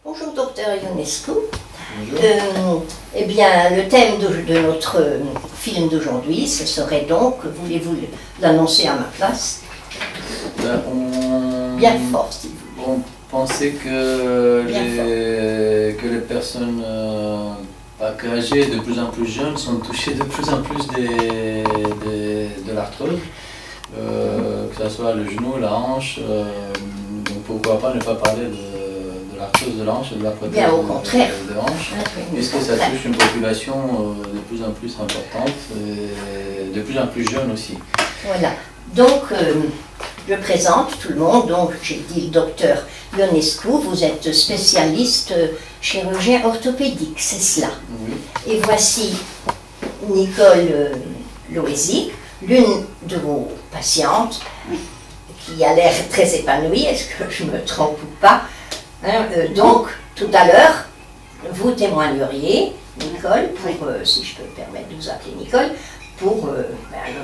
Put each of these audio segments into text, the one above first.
Bonjour docteur Ionescu. Bonjour. Eh bien, le thème de notre film d'aujourd'hui, ce serait donc, voulez-vous l'annoncer à ma place? Bien fort, s'il vous plaît. On pensait que les personnes pas âgées, de plus en plus jeunes, sont touchées de plus en plus de l'arthrose, que ce soit le genou, la hanche, donc pourquoi pas ne pas parler de l'arthrose de la hanche et de la prothèse Bien, au contraire. de hanche, puisque ça touche une population de plus en plus importante et de plus en plus jeune aussi. Voilà, donc je présente tout le monde, donc j'ai dit le docteur Ionescu, vous êtes spécialiste chirurgien orthopédique, c'est cela. Oui. Et voici Nicole Loisy, l'une de vos patientes, qui a l'air très épanouie, est-ce que je me trompe ou pas? Donc, tout à l'heure, vous témoigneriez, Nicole, pour, si je peux me permettre de vous appeler Nicole, pour le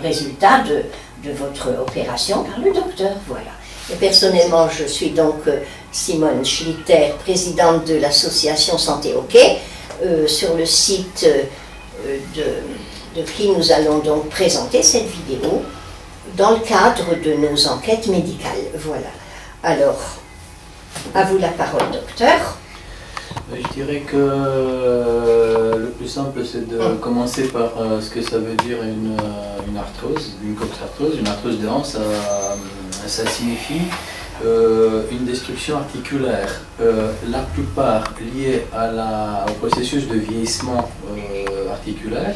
résultat de votre opération par le docteur, voilà. Et personnellement, je suis donc Simone Schlitter, présidente de l'association Santé OK, sur le site de qui nous allons donc présenter cette vidéo dans le cadre de nos enquêtes médicales, voilà. Alors, à vous la parole, docteur. Je dirais que le plus simple, c'est de commencer par ce que ça veut dire une arthrose, une coxarthrose. Une arthrose de hanche, ça signifie une destruction articulaire, la plupart liée au processus de vieillissement articulaire.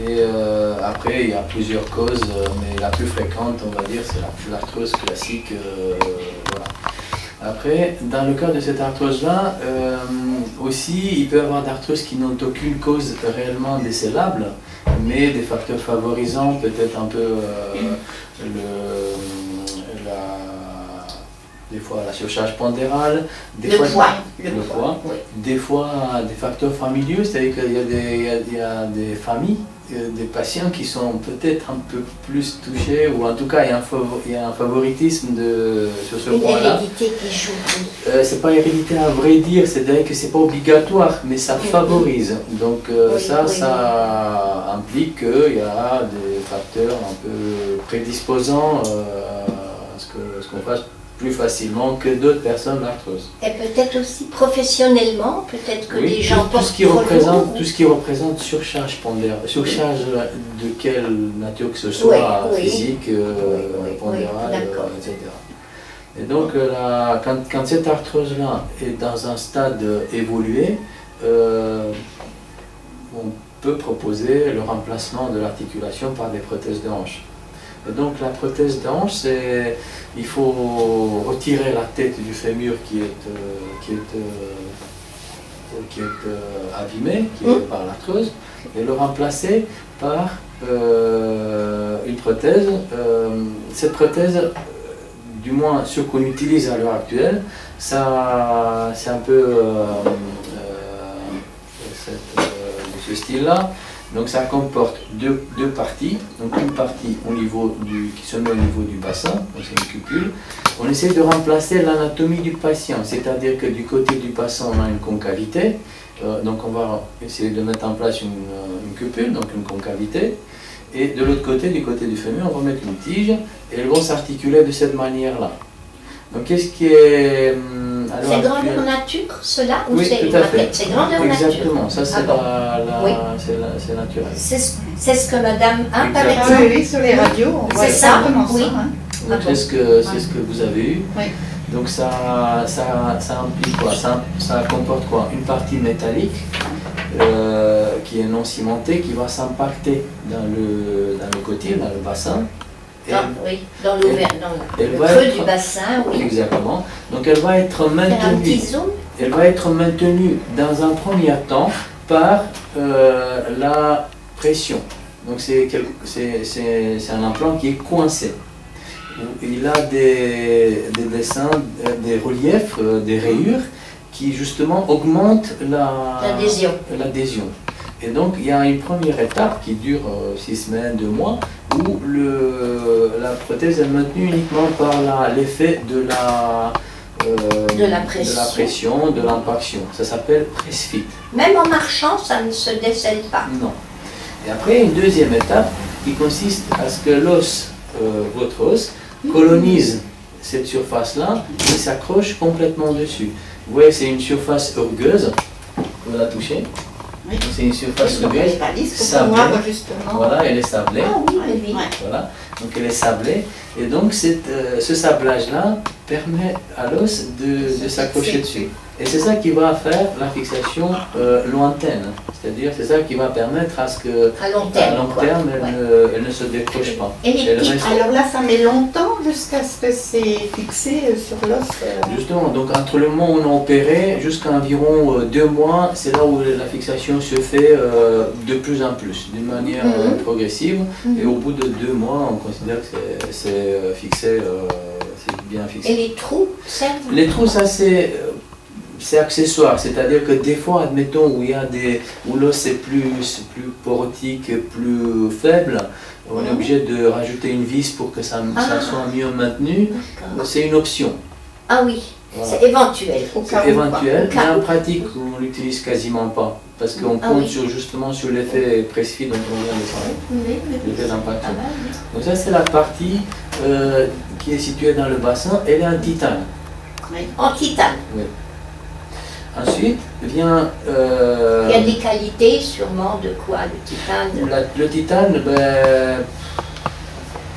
Et après, il y a plusieurs causes, mais la plus fréquente, on va dire, c'est l'arthrose classique. Voilà. Après, dans le cas de cette arthrose-là, aussi, il peut y avoir d'arthroses qui n'ont aucune cause réellement décélable, mais des facteurs favorisants, peut-être un peu des fois la surcharge pondérale, le poids, oui. Des fois des facteurs familiaux, c'est-à-dire qu'il y a des familles, des patients qui sont peut-être un peu plus touchés, ou en tout cas il y a un favoritisme sur ce point-là. Une hérédité qui joue. C'est pas hérédité à vrai dire, c'est-à-dire que c'est pas obligatoire, mais ça favorise. Donc ça implique qu'il y a des facteurs un peu prédisposants à ce qu'on fasse plus facilement que d'autres personnes l'arthrose. Et peut-être aussi professionnellement, peut-être que des gens tout ce qui représente surcharge pondérale, surcharge de quelle nature que ce soit, physique, pondérale, etc. Et donc quand cette arthrose-là est dans un stade évolué, on peut proposer le remplacement de l'articulation par des prothèses de hanche. Et donc la prothèse de hanche, il faut retirer la tête du fémur qui est abîmée, par l'arthrose, et le remplacer par une prothèse. Cette prothèse, du moins ce qu'on utilise à l'heure actuelle, c'est un peu de ce style-là. Donc ça comporte deux parties, donc une partie qui se met au niveau du bassin, donc c'est une cupule. On essaie de remplacer l'anatomie du patient, c'est-à-dire que du côté du patient on a une concavité, donc on va essayer de mettre en place une cupule, donc une concavité, et de l'autre côté, du côté du fémur, on va mettre une tige, et elles vont s'articuler de cette manière-là. Donc qu'est-ce qui est... C'est grandeur nature, cela? Oui, tout à fait. C'est grandeur nature. Exactement, ça c'est c'est naturel. C'est ce que madame a avec ça. Oui, sur les radios, on voit exactement ça. Donc c'est ce que vous avez eu. Oui. Donc ça implique quoi? Ça comporte quoi? Une partie métallique qui est non cimentée, qui va s'impacter dans le côté, dans le bassin. Dans le creux du bassin, oui. Exactement. Donc elle va être maintenue. Elle va être maintenue dans un premier temps par la pression. Donc c'est un implant qui est coincé. Il a des dessins, des reliefs, des rayures qui justement augmentent l'adhésion. Et donc il y a une première étape qui dure 6 semaines, 2 mois, où la prothèse est maintenue uniquement par l'effet de de la pression, de l'impaction. Ça s'appelle press fit. Même en marchant, ça ne se décèle pas. Non. Et après, une deuxième étape qui consiste à ce que l'os, votre os, colonise cette surface-là et s'accroche complètement dessus. Vous voyez, c'est une surface rugueuse. Vous la touchez. Oui. C'est une surface rugueuse. Sablée. Justement. Voilà, elle est sablée. Ah oui, oui, oui. Voilà. Donc elle est sablée. Et donc ce sablage-là permet à l'os de s'accrocher dessus. Et c'est ça qui va faire la fixation lointaine. C'est-à-dire, c'est ça qui va permettre à ce que, à long terme, elle ne se décroche pas. Alors là, ça met longtemps jusqu'à ce que c'est fixé sur l'os. Justement, donc entre le moment où on a opéré jusqu'à environ 2 mois, c'est là où la fixation se fait de plus en plus, d'une manière progressive. Et au bout de 2 mois, on considère que c'est fixé, c'est bien fixé. Et les trous servent? Les trous, ça c'est accessoire, c'est-à-dire que des fois, admettons, où l'os est plus porotique, plus faible, on est obligé de rajouter une vis pour que ça soit mieux maintenu. C'est une option. Ah oui, voilà. C'est éventuel. C'est éventuel, mais en pratique, on ne l'utilise quasiment pas, parce qu'on compte justement sur l'effet press-fit dont on vient de parler, l'effet d'impaction. Donc ça, c'est la partie qui est située dans le bassin, elle est en titane. En titane. Oui. Ensuite vient... il y a des qualités sûrement de quoi le titane? Le titane,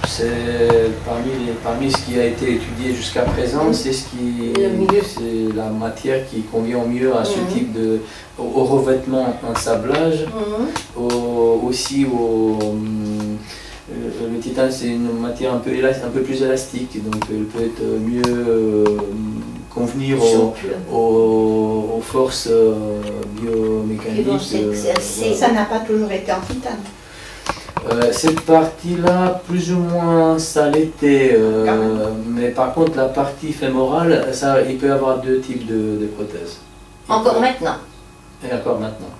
c'est parmi ce qui a été étudié jusqu'à présent, c'est la matière qui convient au mieux à ce type de... au revêtement en sablage, aussi le titane, c'est une matière un peu plus élastique, donc elle peut être mieux convenir aux forces biomécaniques. Ça n'a pas toujours été en titane. Cette partie-là, plus ou moins, ça l'était, mais par contre, la partie fémorale, il peut y avoir 2 types de prothèses. Encore maintenant? Et encore maintenant.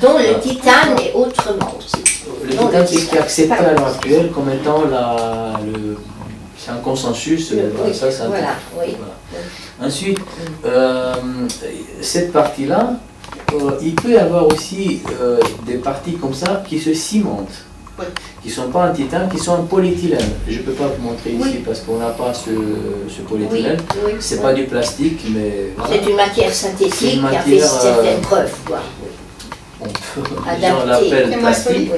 Dont le titane et autrement aussi. Le titane, c'est ce qui est accepté à l'heure actuelle comme étant c'est un consensus. Voilà. Ensuite, cette partie-là, il peut y avoir aussi des parties comme ça qui se cimentent, qui ne sont pas en titane, qui sont en polyéthylène. Je ne peux pas vous montrer ici parce qu'on n'a pas ce polyéthylène. C'est pas du plastique, mais... Voilà. C'est une matière synthétique qui a fait certaines preuves. Les gens l'appellent plastique.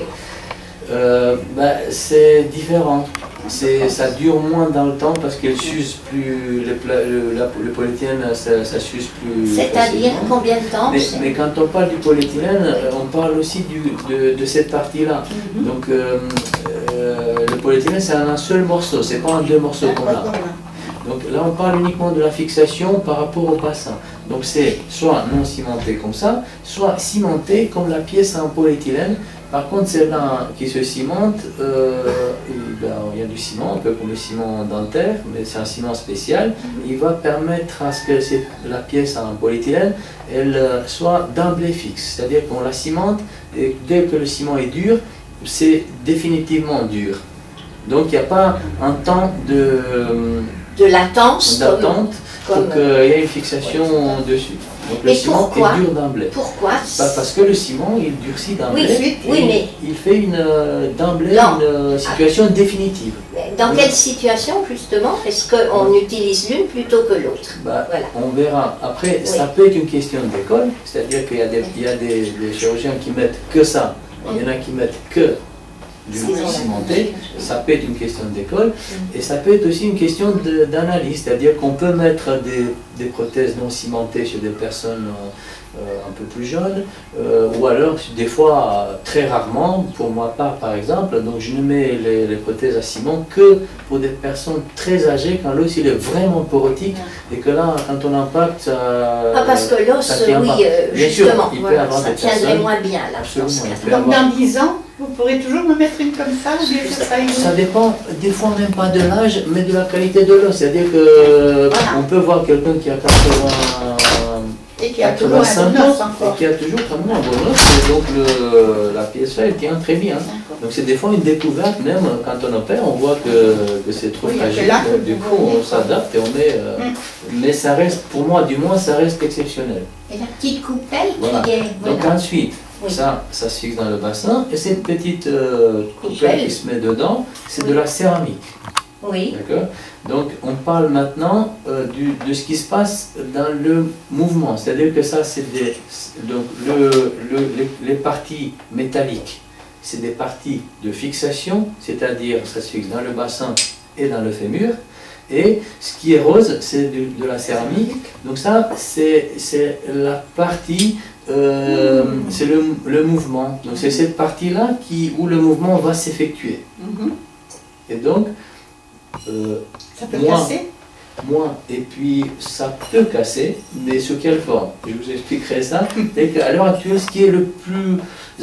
C'est différent. Ça dure moins dans le temps parce qu'elle s'use plus, le polyéthylène, ça s'use plus. C'est-à-dire combien de temps? Mais quand on parle du polyéthylène, on parle aussi de cette partie-là. Donc le polyéthylène, c'est un seul morceau, c'est pas en 2 morceaux qu'on a. Donc là, on parle uniquement de la fixation par rapport au bassin. Donc c'est soit non cimenté comme ça, soit cimenté comme la pièce en polyéthylène. Par contre, celle-là qui se cimente, il y a du ciment, un peu comme le ciment dentaire, mais c'est un ciment spécial. Il va permettre à ce que la pièce en polyéthylène, elle soit d'emblée fixe. C'est-à-dire qu'on la cimente et dès que le ciment est dur, c'est définitivement dur. Donc il n'y a pas un temps de latence pour qu'il y ait une fixation dessus. Donc le ciment est dur d'emblée. Pourquoi? Parce que le ciment, il durcit d'emblée. Mais il fait d'emblée une situation définitive. Dans quelle situation, justement, est-ce qu'on utilise l'une plutôt que l'autre? On verra. Après, ça peut être une question d'école, c'est-à-dire qu'il y a des chirurgiens qui mettent que ça, il y en a qui mettent que du cimenté, ça peut être une question d'école, et ça peut être aussi une question d'analyse, c'est-à-dire qu'on peut mettre des prothèses non cimentées chez des personnes un peu plus jeunes, ou alors des fois, très rarement, pour ma part par exemple, donc je ne mets les prothèses à ciment que pour des personnes très âgées, quand l'os il est vraiment porotique, et que là, quand on impacte, ça... parce que l'os, justement, ça tiendrait moins bien là. Donc dans 10 ans, vous pourrez toujours me mettre une comme ça, ça dépend, des fois même pas de l'âge, mais de la qualité de l'os. C'est-à-dire que on peut voir quelqu'un qui a 80 et qui a toujours un bon os encore. Et qui a toujours vraiment un bon os, et donc la pièce elle tient très bien. Donc c'est des fois une découverte, même quand on opère, on voit que c'est trop Oui, fragile. là, Donc, du coup, on s'adapte et on met. Mais ça reste, pour moi, du moins, ça reste exceptionnel. Et la petite coupelle Voilà. qui est... Donc voilà. ensuite, Oui. ça se fixe dans le bassin. Et cette petite coupelle qui se met dedans, c'est Oui. de la céramique. Oui, D'accord. Donc on parle maintenant de ce qui se passe dans le mouvement. C'est-à-dire que ça, c'est donc les parties métalliques, c'est des parties de fixation, c'est-à-dire ça se fixe dans le bassin et dans le fémur. Et ce qui est rose, c'est de la céramique. Donc ça, c'est la partie, c'est le mouvement. Donc c'est cette partie-là où le mouvement va s'effectuer. Et donc, Ça peut moi, casser. et puis ça peut casser, mais sous quelle forme? Je vous expliquerai ça. Et qu'à l'heure actuelle, ce qui est le plus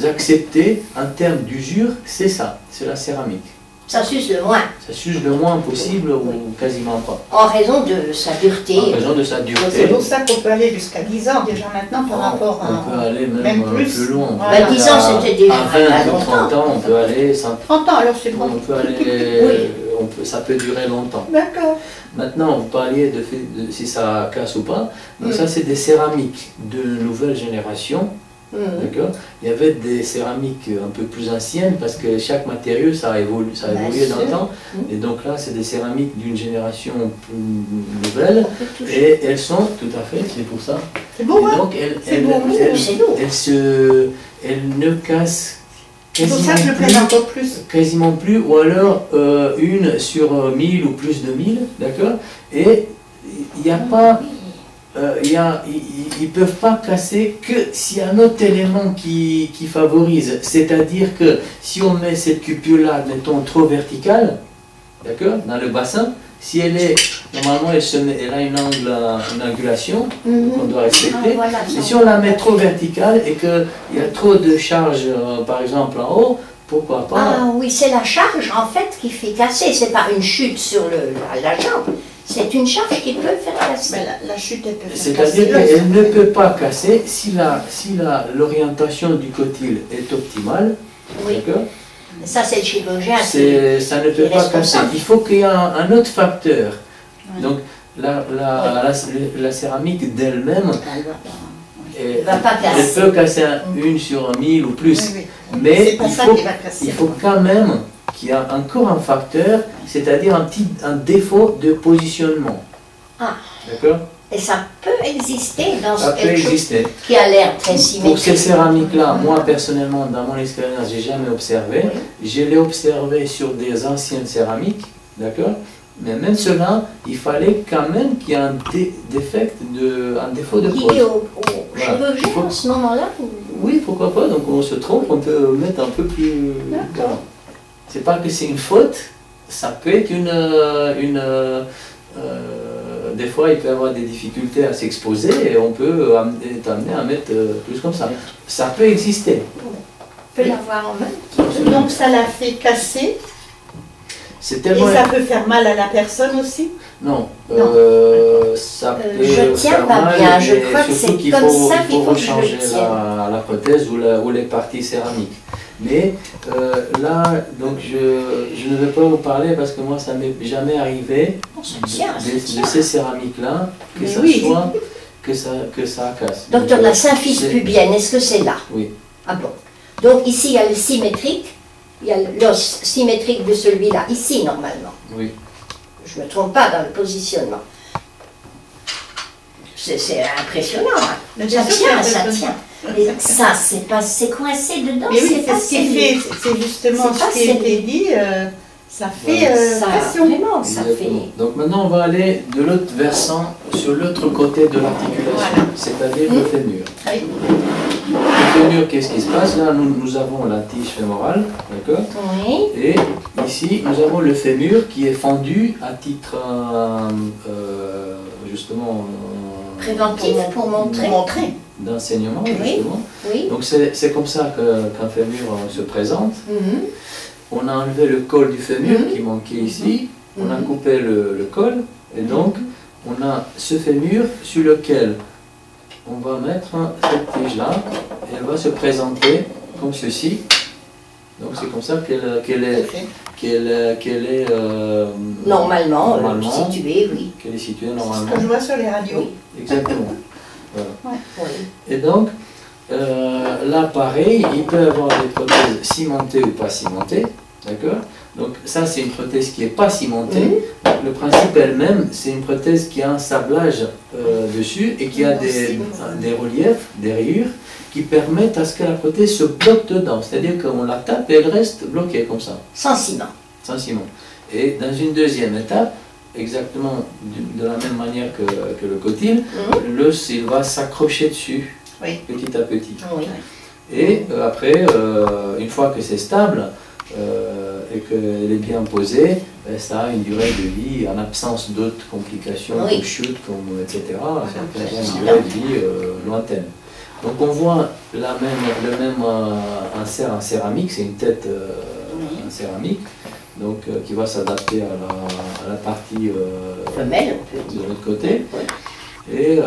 accepté en termes d'usure, c'est ça, c'est la céramique. ça s'use le moins, Ça s'use le moins possible ou quasiment pas. en raison de sa dureté. En raison de sa dureté. C'est pour ça qu'on peut aller jusqu'à 10 ans déjà maintenant par rapport à... On peut aller même, même plus. plus. loin. On peut Voilà. aller 10 ans, c'était déjà à pas 20 ou longtemps. 30 ans, on peut aller sans... 30 ans, alors c'est bon. On peut aller... ça peut durer longtemps. D'accord. Maintenant, vous parliez de si ça casse ou pas. Donc ça, c'est des céramiques de nouvelle génération. D'accord. Il y avait des céramiques un peu plus anciennes parce que chaque matériau, ça a évolué dans le temps. Et donc là, c'est des céramiques d'une génération plus nouvelle. Et elles sont, tout à fait, c'est pour ça. C'est beau, Et hein? donc, C'est lourd. elles ne cassent C'est pour ça que je le plaide encore plus. quasiment plus, ou alors une sur 1000 ou plus de 1000, d'accord. Et il n'y a pas... ils ne peuvent pas casser que s'il y a un autre élément qui favorise. C'est-à-dire que si on met cette cupule-là, mettons, trop verticale, d'accord, dans le bassin, si elle est, normalement, elle a une angulation qu'on doit respecter. voilà, Et si on la met trop verticale et qu'il y a trop de charge, par exemple, en haut, pourquoi pas? Ah oui, c'est la charge en fait qui fait casser, c'est pas une chute sur la jambe, c'est une charge qui peut faire casser. Mais la chute, elle peut faire C'est-à-dire casser. qu'elle ne peut pas casser si l'orientation du cotyle est optimale. Oui, D'accord. ça c'est le chirurgien qui... Ça ne peut est pas casser. responsable. Il faut qu'il y ait un autre facteur. Ouais. Donc la céramique d'elle-même, ne va pas elle casser. peut casser une sur 1000 ou plus. Oui, oui. Mais C'est pas ça qui va casser. il faut quand même qu'il y ait encore un facteur, c'est-à-dire un défaut de positionnement. Ah. D'accord. Et ça peut exister dans Ça peut quelque chose exister. qui a l'air très Pour ces symétrique. céramiques-là, moi personnellement, dans mon expérience, j'ai jamais observé. Je l'ai observé sur des anciennes céramiques, d'accord. Mais même cela, il fallait quand même qu'il y ait un défaut de Lié pose. au Voilà. chirurgien à ce moment-là ou- Oui, pourquoi pas. Donc on se trompe, on peut mettre un peu plus. D'accord. C'est pas que c'est une faute, ça peut être des fois, il peut y avoir des difficultés à s'exposer et on peut être amené à mettre plus comme ça. Ça peut exister. On peut l'avoir en main. Donc ça la fait casser. C'est Et tellement. ça peut faire mal à la personne aussi. Non, Non. ça peut je tiens faire pas mal, bien, je mais crois que surtout c'est qu'il comme faut, ça il qu'il faut faut que je le rechanger tienne. la prothèse ou les parties céramiques. Mais là, donc je ne vais pas vous parler parce que moi ça m'est jamais arrivé Ça tient, ça de tient. ces céramiques-là que Mais ça oui. soit que ça casse. Docteur, Donc, la symphyse c'est- pubienne, est-ce que c'est là? Oui. Ah bon. Donc ici, il y a le symétrique, il y a l'os symétrique de celui-là, ici normalement. Oui. Je ne me trompe pas dans le positionnement. C'est impressionnant. Hein. Mais Ça bien sûr tient, qu'il y a ça besoin. tient. Mais ça, c'est coincé dedans, Mais oui, c'est c'est pas ce qui fait, serré. c'est justement C'est pas ce qui a été serré. dit, ça fait Voilà. Ça, pression. vraiment, ça Exactement. fait... Donc maintenant on va aller de l'autre versant, sur l'autre côté de l'articulation, Voilà. c'est-à-dire le fémur. Oui. Le fémur, qu'est-ce qui se passe? Là nous avons la tige fémorale, d'accord? Oui, Et ici nous avons le fémur qui est fendu à titre justement préventif pour montrer. d'enseignement Oui. justement. Oui. Donc c'est comme ça qu'un fémur se présente. Mhm. On a enlevé le col du fémur Mhm. qui manquait ici, on a Mhm. coupé le col, et donc on a ce fémur sur lequel on va mettre cette tige-là, et elle va se présenter comme ceci. Donc c'est comme ça qu'elle est Normalement, située, oui. Qu'elle est située C'est normalement. ce que je vois sur les radios. Oui. Exactement. Voilà. Oui. Et donc, là pareil, il peut y avoir des prothèses cimentées ou pas cimentées. D'accord? Donc ça c'est une prothèse qui n'est pas cimentée. Le principe elle-même, c'est une prothèse qui a un sablage dessus et qui a des reliefs, des rayures, qui permettent à ce que la prothèse se bloque dedans. C'est-à-dire qu'on la tape et elle reste bloquée comme ça. Sans ciment. Sans ciment. Et dans une deuxième étape, exactement de la même manière que le cotyle, l'os il va s'accrocher dessus, petit à petit. Oui. Et après, une fois que c'est stable, et qu'elle est bien posée, ça a une durée de vie en absence d'autres complications, comme chute, etc. Ça a une durée de vie lointaine. Donc on voit le même insert en céramique, c'est une tête en céramique, donc qui va s'adapter à la partie femelle de l'autre côté. Et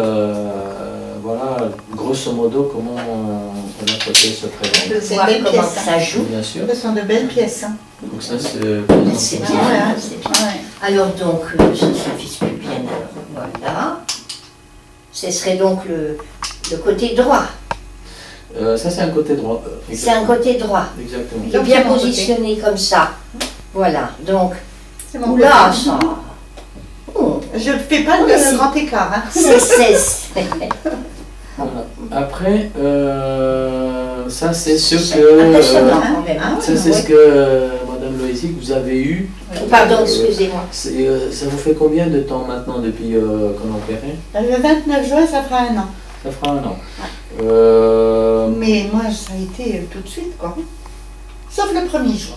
voilà, grosso modo, comment la prothèse se présente. On peut voir comment ça joue. Bien sûr. Ce sont de belles pièces. Hein. Donc ça c'est bien, c'est bien. Ouais. Alors donc, ça suffit plus bien. Alors, voilà. Ce serait donc le côté droit. Ça c'est un côté droit. C'est un côté droit. Exactement. Il est bien positionné comme ça. Voilà. Donc, C'est mon oula, côté. ça. Oh. Je ne fais pas le grand écart. Hein. C'est. Voilà. Après, ça c'est ce que Impressionnant quand même. hein. ça c'est ce que Madame Loisic vous avez eu. Pardon, excusez-moi. Ça vous fait combien de temps maintenant depuis qu'on a opéré? Le 29 juin, ça fera 1 an. Ça fera 1 an. Mais moi, ça a été tout de suite, quoi. Sauf le premier jour.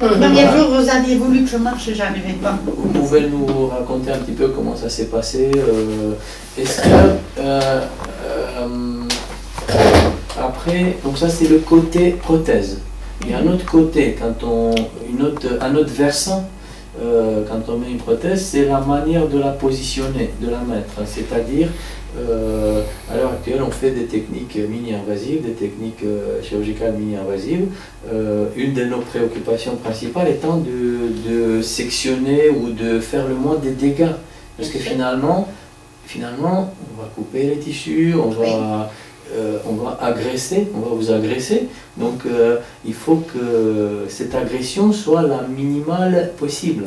Le Mhm. premier Voilà. jour, vous aviez voulu que je marche et j'arrivais pas. Vous pouvez nous raconter un petit peu comment ça s'est passé? Est-ce que après, donc ça c'est le côté prothèse. Il y a un autre côté, un autre versant, quand on met une prothèse, c'est la manière de la positionner, de la mettre. C'est-à-dire, à l'heure actuelle, on fait des techniques mini-invasives, des techniques chirurgicales mini-invasives. Une de nos préoccupations principales étant de sectionner ou de faire le moins des dégâts. Parce que finalement, on va couper les tissus, on va agresser, on va vous agresser. Donc il faut que cette agression soit la minimale possible.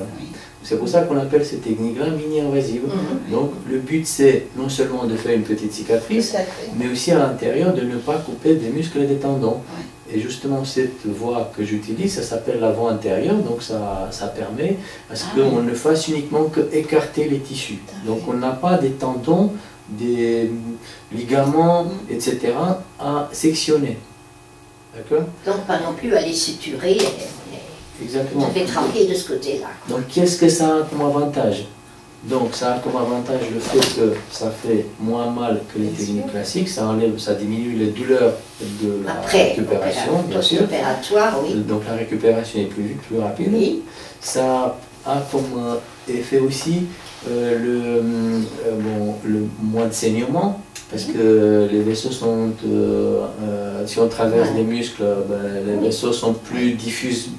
C'est pour ça qu'on appelle ces techniques-là mini-invasives. Donc le but c'est non seulement de faire une petite cicatrice, mais aussi à l'intérieur de ne pas couper des muscles et des tendons. Et justement cette voie que j'utilise, ça s'appelle la voie antérieure, donc ça permet à ce qu'on ne fasse uniquement que écarter les tissus. Donc on n'a pas des tendons, des ligaments, etc. à sectionner. D'accord? Donc pas non plus à les suturer. Exactement. Je vais tranquille de ce côté-là. Donc qu'est-ce que ça a comme avantage? Donc ça a comme avantage le fait que ça fait moins mal que les techniques classiques, ça diminue les douleurs de la récupération, bien sûr. Opératoire, oui. Donc la récupération est plus rapide. Oui. Ça a comme effet aussi le moins de saignement, parce que les vaisseaux sont, si on traverse les muscles, les vaisseaux sont plus diffuses,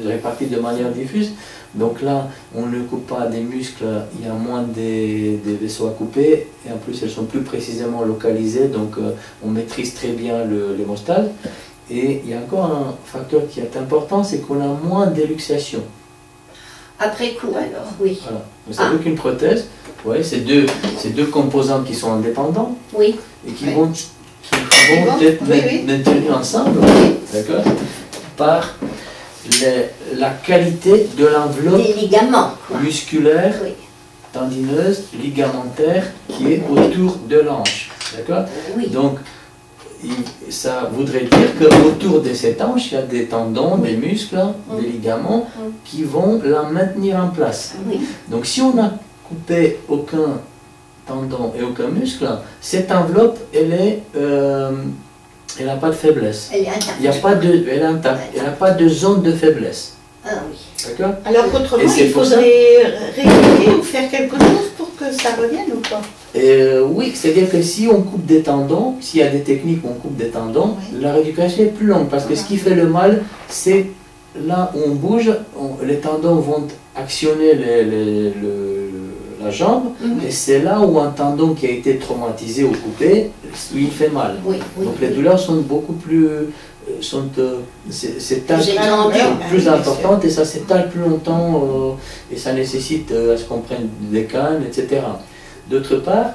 répartis de manière diffuse. Donc là, on ne coupe pas des muscles, il y a moins des vaisseaux à couper, et en plus elles sont plus précisément localisées, donc on maîtrise très bien l'hémostase. Et il y a encore un facteur qui est important, c'est qu'on a moins d'éluxation. Après coup alors, oui. Voilà. Vous savez qu'une prothèse, c'est deux composantes qui sont indépendants, Oui. et qui vont être maintenus ensemble, d'accord, par la qualité de l'enveloppe Des ligaments, quoi. musculaire, Oui. tendineuse, ligamentaire qui est autour de l'hanche. D'accord? Oui. Donc, ça voudrait dire qu'autour de cette hanche, il y a des tendons, des muscles, des ligaments qui vont la maintenir en place. Oui. Donc, si on n'a coupé aucun tendon et aucun muscle, cette enveloppe, elle n'a pas de faiblesse. Elle est intacte. Elle est intacte. Elle n'a pas de zone de faiblesse. Ah oui. D'accord? Alors qu'autrement, Et c'est il pour faudrait réguler ou faire quelque chose pour que ça revienne ou pas? Oui, c'est-à-dire que si on coupe des tendons, s'il y a des techniques où on coupe des tendons, Oui. la rééducation est plus longue parce que ce qui fait le mal, c'est là où on bouge, les tendons vont actionner la jambe et c'est là où un tendon qui a été traumatisé ou coupé, lui il fait mal. Oui, oui. Donc les douleurs sont beaucoup plus, s'étalent J'ai entendu. plus importantes et ça s'étale plus longtemps et ça nécessite à ce qu'on prenne des cannes, etc. D'autre part,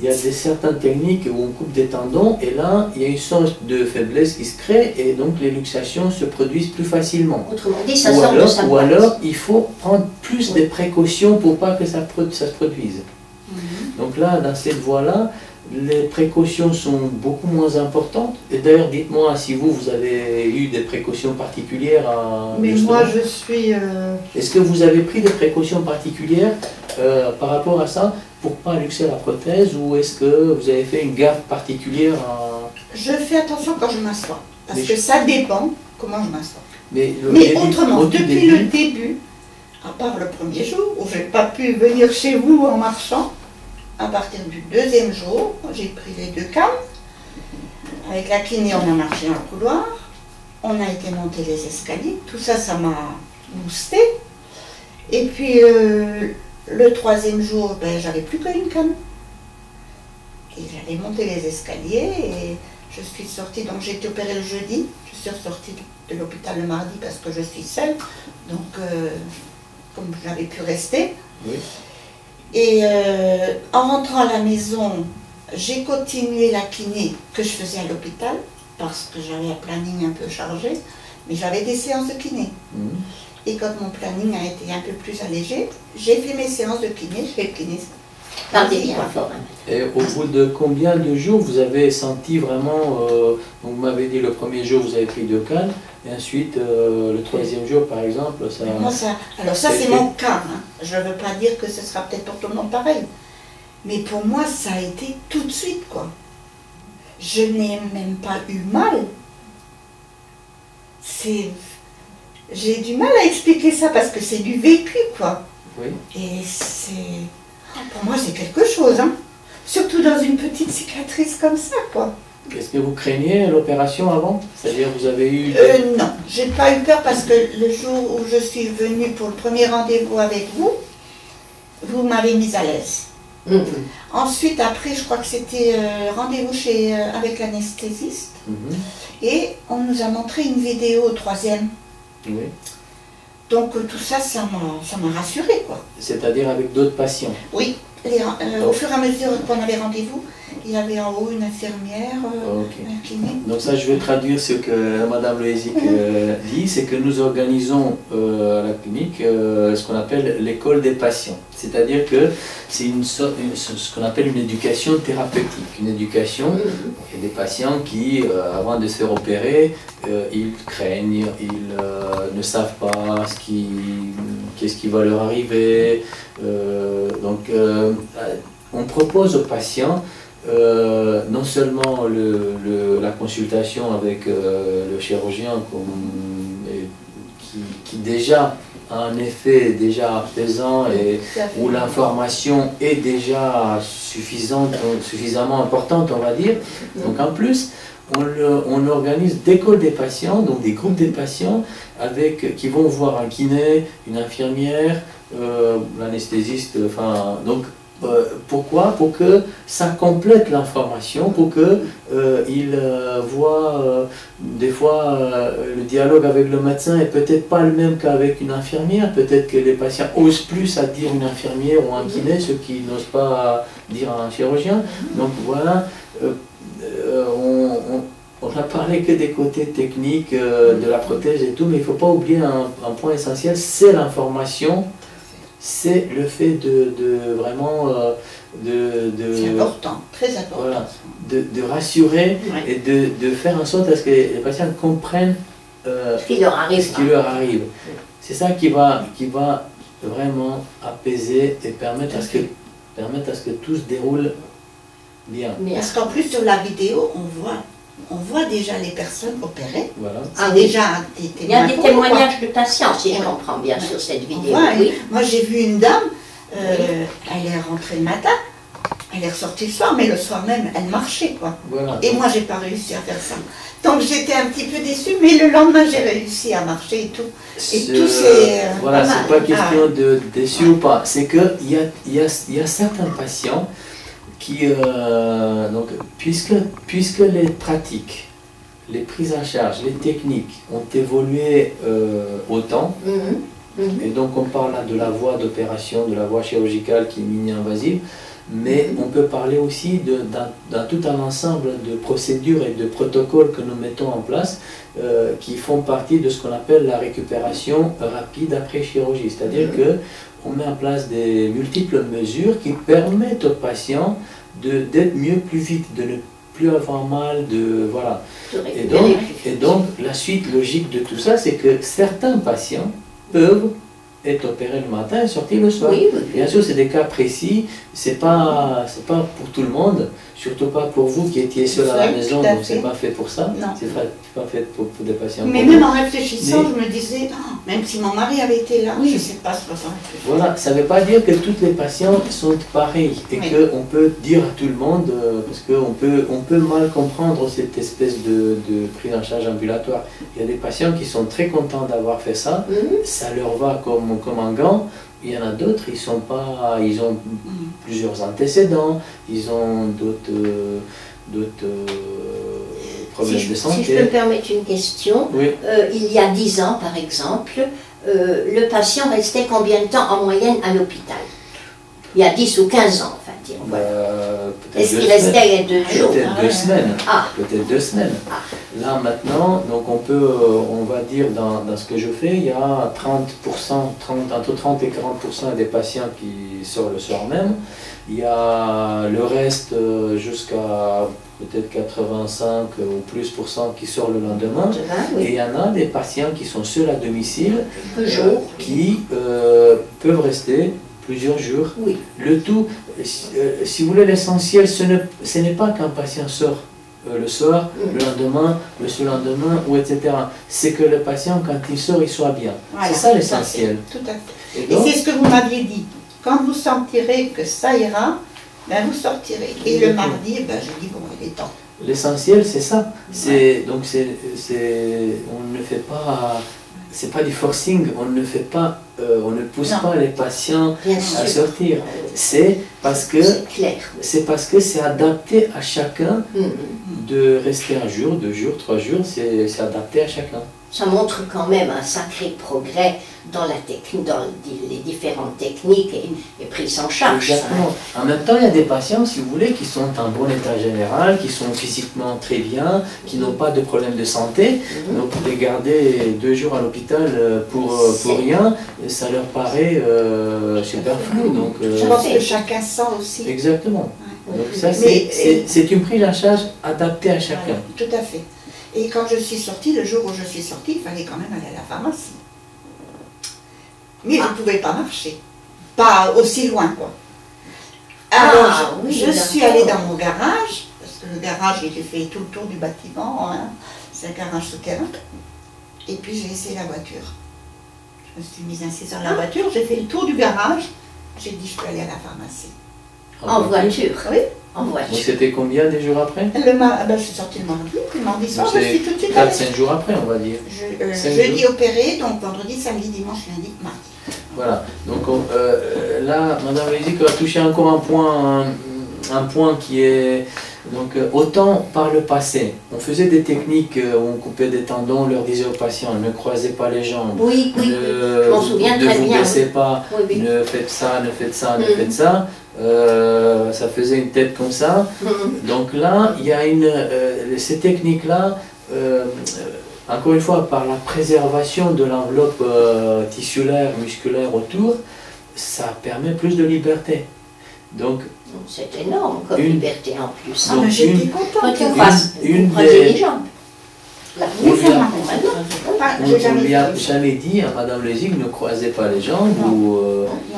il y a certaines techniques où on coupe des tendons et là, il y a une sorte de faiblesse qui se crée et donc les luxations se produisent plus facilement. Autrement dit, ça sort de sa Ou boîte. alors, il faut prendre plus de précautions pour pas que ça se produise. Donc là, dans cette voie-là, les précautions sont beaucoup moins importantes. Et d'ailleurs, dites-moi si vous avez eu des précautions particulières à... Mais justement. moi, je suis... Est-ce que vous avez pris des précautions particulières par rapport à ça pour ne pas luxer la prothèse ou est-ce que vous avez fait une gaffe particulière à... Je fais attention quand je m'assois. Parce que ça dépend comment je m'assois. Mais Autrement, depuis le début, à part le premier jour où je n'ai pas pu venir chez vous en marchant, à partir du deuxième jour, j'ai pris les 2 cannes. Avec la kiné, on a marché dans le couloir. On a été monter les escaliers. Tout ça, ça m'a boosté. Et puis, le 3e jour, ben, j'avais plus qu'une canne. Et j'allais monter les escaliers et je suis sortie. Donc, j'ai été opérée le jeudi. Je suis ressortie de l'hôpital le mardi parce que je suis seule. Donc, comme j'avais pu rester. Oui. Et en rentrant à la maison, j'ai continué la kiné que je faisais à l'hôpital parce que j'avais un planning un peu chargé, mais j'avais des séances de kiné. Et quand mon planning a été un peu plus allégé, j'ai fait mes séances de kiné chez le kiné. Parlez bien fort. Et au bout de combien de jours vous avez senti vraiment, donc vous m'avez dit le premier jour vous avez pris 2 cannes, et ensuite le 3e jour par exemple, ça... Moi, alors ça c'est mon cas, hein. Je ne veux pas dire que ce sera peut-être pour tout le monde pareil, mais pour moi ça a été tout de suite quoi. Je n'ai même pas eu mal. J'ai du mal à expliquer ça parce que c'est du vécu quoi. Oui. Et c'est... Pour moi, c'est quelque chose, hein. Surtout dans une petite cicatrice comme ça, quoi. Est-ce que vous craignez l'opération avant? C'est-à-dire vous avez eu... Non, j'ai pas eu peur parce que le jour où je suis venue pour le premier rendez-vous avec vous, vous m'avez mise à l'aise. Ensuite, après, je crois que c'était rendez-vous avec l'anesthésiste. Et on nous a montré une vidéo au 3e. Oui. Donc tout ça, ça m'a rassurée, quoi. C'est-à-dire avec d'autres patients? Oui, au fur et à mesure qu'on avait rendez-vous, il y avait en haut une infirmière, un kiné. Donc ça, je vais traduire ce que Madame Loisic dit, c'est que nous organisons à la clinique ce qu'on appelle l'école des patients. C'est-à-dire que c'est ce qu'on appelle une éducation thérapeutique. Une éducation, il y a des patients qui, avant de se faire opérer, ils craignent, ils ne savent pas qu'est-ce qui va leur arriver. Donc on propose aux patients non seulement la consultation avec le chirurgien qui déjà a un effet déjà apaisant et où l'information est déjà suffisamment importante, on va dire. Donc en plus, on organise des écoles des patients, donc des groupes des patients qui vont voir un kiné, une infirmière, l'anesthésiste, enfin donc. Pourquoi? Pour que ça complète l'information, pour qu'ils voient des fois le dialogue avec le médecin est peut-être pas le même qu'avec une infirmière, peut-être que les patients osent plus à dire une infirmière ou un kiné, ceux qui n'osent pas dire à un chirurgien. Donc voilà, on n'a parlé que des côtés techniques de la prothèse et tout, mais il ne faut pas oublier un point essentiel, c'est l'information. C'est le fait de vraiment... c'est important, très important. Voilà, de rassurer et de faire en sorte à ce que les patients comprennent ce qui leur arrive. C'est ça qui va vraiment apaiser et permettre à ce que tout se déroule bien. Parce qu'en plus sur la vidéo, on voit on voit déjà les personnes opérées. Voilà. C'est déjà des Il y a des témoignages. témoignages de patients, si je Ouais. comprends bien, sur cette On vidéo. voit, Oui. Moi, j'ai vu une dame, elle est rentrée le matin, elle est ressortie le soir, mais le soir même, elle marchait, quoi. Voilà. Et moi, j'ai pas réussi à faire ça. Donc, j'étais un petit peu déçue, mais le lendemain, j'ai réussi à marcher et tout. tout, c'est, voilà, pas c'est mal. pas question de déçu ou pas. C'est que il y a certains patients qui, donc, puisque les pratiques, les prises en charge, les techniques ont évolué autant, et donc on parle là de la voie d'opération, de la voie chirurgicale qui est mini-invasive, mais on peut parler aussi d'un tout un ensemble de procédures et de protocoles que nous mettons en place qui font partie de ce qu'on appelle la récupération rapide après chirurgie. C'est-à-dire que on met en place des multiples mesures qui permettent aux patients d'être mieux plus vite, de ne plus avoir mal, de voilà. Et donc la suite logique de tout ça, c'est que certains patients peuvent être opérés le matin et sortis le soir. Oui, oui. Bien sûr, c'est des cas précis, c'est pas pour tout le monde, surtout pas pour vous qui étiez seul à la maison, donc c'est pas fait pour ça, c'est pas fait pour des patients. Mais même en réfléchissant, je me disais, même si mon mari avait été là, je ne sais pas ce que ça aurait pu faire. Voilà, ça ne veut pas dire que tous les patients sont pareils et qu'on peut dire à tout le monde, parce qu'on peut mal comprendre cette espèce de prise en charge ambulatoire. Il y a des patients qui sont très contents d'avoir fait ça, ça leur va comme un gant. Il y en a d'autres, ils ont plusieurs antécédents, ils ont d'autres problèmes de santé. Si je peux me permettre une question, Oui. Il y a 10 ans par exemple, le patient restait combien de temps en moyenne à l'hôpital? Il y a 10 ou 15 ans, enfin dire. Est-ce qu'il restait 2 jours? Peut-être 2 semaines. Ah. Peut-être 2 semaines. Ah. Là maintenant, donc on va dire dans ce que je fais, il y a 30%, entre 30 et 40% des patients qui sortent le soir même. Il y a le reste jusqu'à peut-être 85 ou plus % qui sort le lendemain. Et il y en a des patients qui sont seuls à domicile, qui peuvent rester plusieurs jours. Oui. Le tout, si vous voulez, l'essentiel, ce n'est pas qu'un patient sort le soir, le lendemain, le surlendemain, ou etc. C'est que le patient, quand il sort, il soit bien. Voilà, c'est ça l'essentiel. Tout à fait. Et c'est ce que vous m'aviez dit. Quand vous sentirez que ça ira, ben vous sortirez. Et le mardi, ben je dis, bon, il est temps. L'essentiel, c'est ça. Donc, on ne fait pas... C'est pas du forcing, on ne fait pas, on ne pousse pas les patients à sortir. C'est parce que c'est adapté à chacun de rester 1 jour, 2 jours, 3 jours, c'est adapté à chacun. Ça montre quand même un sacré progrès dans les différentes techniques et prises en charge. Exactement. En même temps, il y a des patients, si vous voulez, qui sont en bon état général, qui sont physiquement très bien, qui n'ont pas de problème de santé. Donc les garder 2 jours à l'hôpital pour rien, ça leur paraît superflu. Donc, je pense que chacun sent aussi. Exactement. Donc ça, c'est une prise en charge adaptée à chacun. Voilà, tout à fait. Et quand je suis sortie, le jour où je suis sortie, il fallait quand même aller à la pharmacie. Mais je ne pouvais pas marcher. Pas aussi loin, quoi. Alors, je suis allée dans mon garage, parce que le garage, j'ai fait tout le tour du bâtiment, hein. C'est un garage souterrain. Et puis j'ai essayé la voiture. Je me suis mise assise dans la voiture, j'ai fait le tour du garage, j'ai dit je peux aller à la pharmacie. En voiture? Oui. En voiture. Donc c'était combien des jours après? Je suis sortie le mardi soir, je suis tout de suite allée. 4-5 jours après, on va dire. Jeudi opéré, donc vendredi, samedi, dimanche, lundi, mardi. Voilà, donc là, Madame Lézic a touché encore un point qui est... Donc autant par le passé, on faisait des techniques où on coupait des tendons, on leur disait aux patients, ne croisez pas les jambes, je m'en souviens très bien. Ne vous baissez pas, ne faites ça, ne faites ça, ne faites ça. Ça faisait une tête comme ça. Donc là, il y a ces techniques-là, encore une fois, par la préservation de l'enveloppe tissulaire, musculaire autour, ça permet plus de liberté. Donc, c'est énorme comme liberté en plus. Donc, j'étais contente. Quand tu croises les jambes. On ne lui a jamais dit à Madame Lézic ne croisez pas les jambes.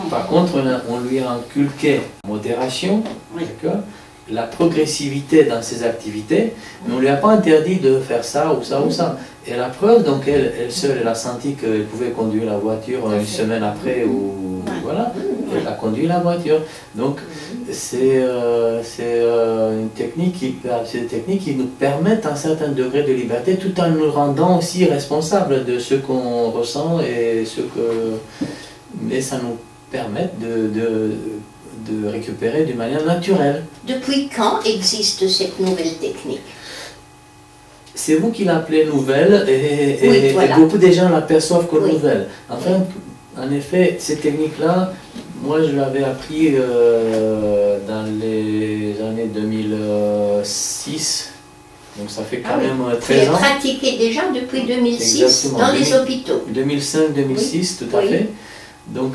Par contre, on lui a inculqué modération, d'accord, la progressivité dans ses activités, mais on ne lui a pas interdit de faire ça ou ça ou ça. Et la preuve, donc elle seule, elle a senti qu'elle pouvait conduire la voiture une semaine après, ou voilà, elle a conduit la voiture. Donc c'est une technique c'est des techniques qui nous permettent un certain degré de liberté, tout en nous rendant aussi responsables de ce qu'on ressent et mais ça nous permet de récupérer d'une manière naturelle. Depuis quand existe cette nouvelle technique? C'est vous qui l'appelez nouvelle et, Oui, voilà. et beaucoup de gens l'aperçoivent comme Oui. nouvelle. Enfin, en effet, ces techniques-là, moi je l'avais appris dans les années 2006, donc ça fait quand même Tu 13 es ans. pratiqué déjà depuis 2006 Exactement. dans les hôpitaux. 2005-2006, tout à Oui. fait. Donc,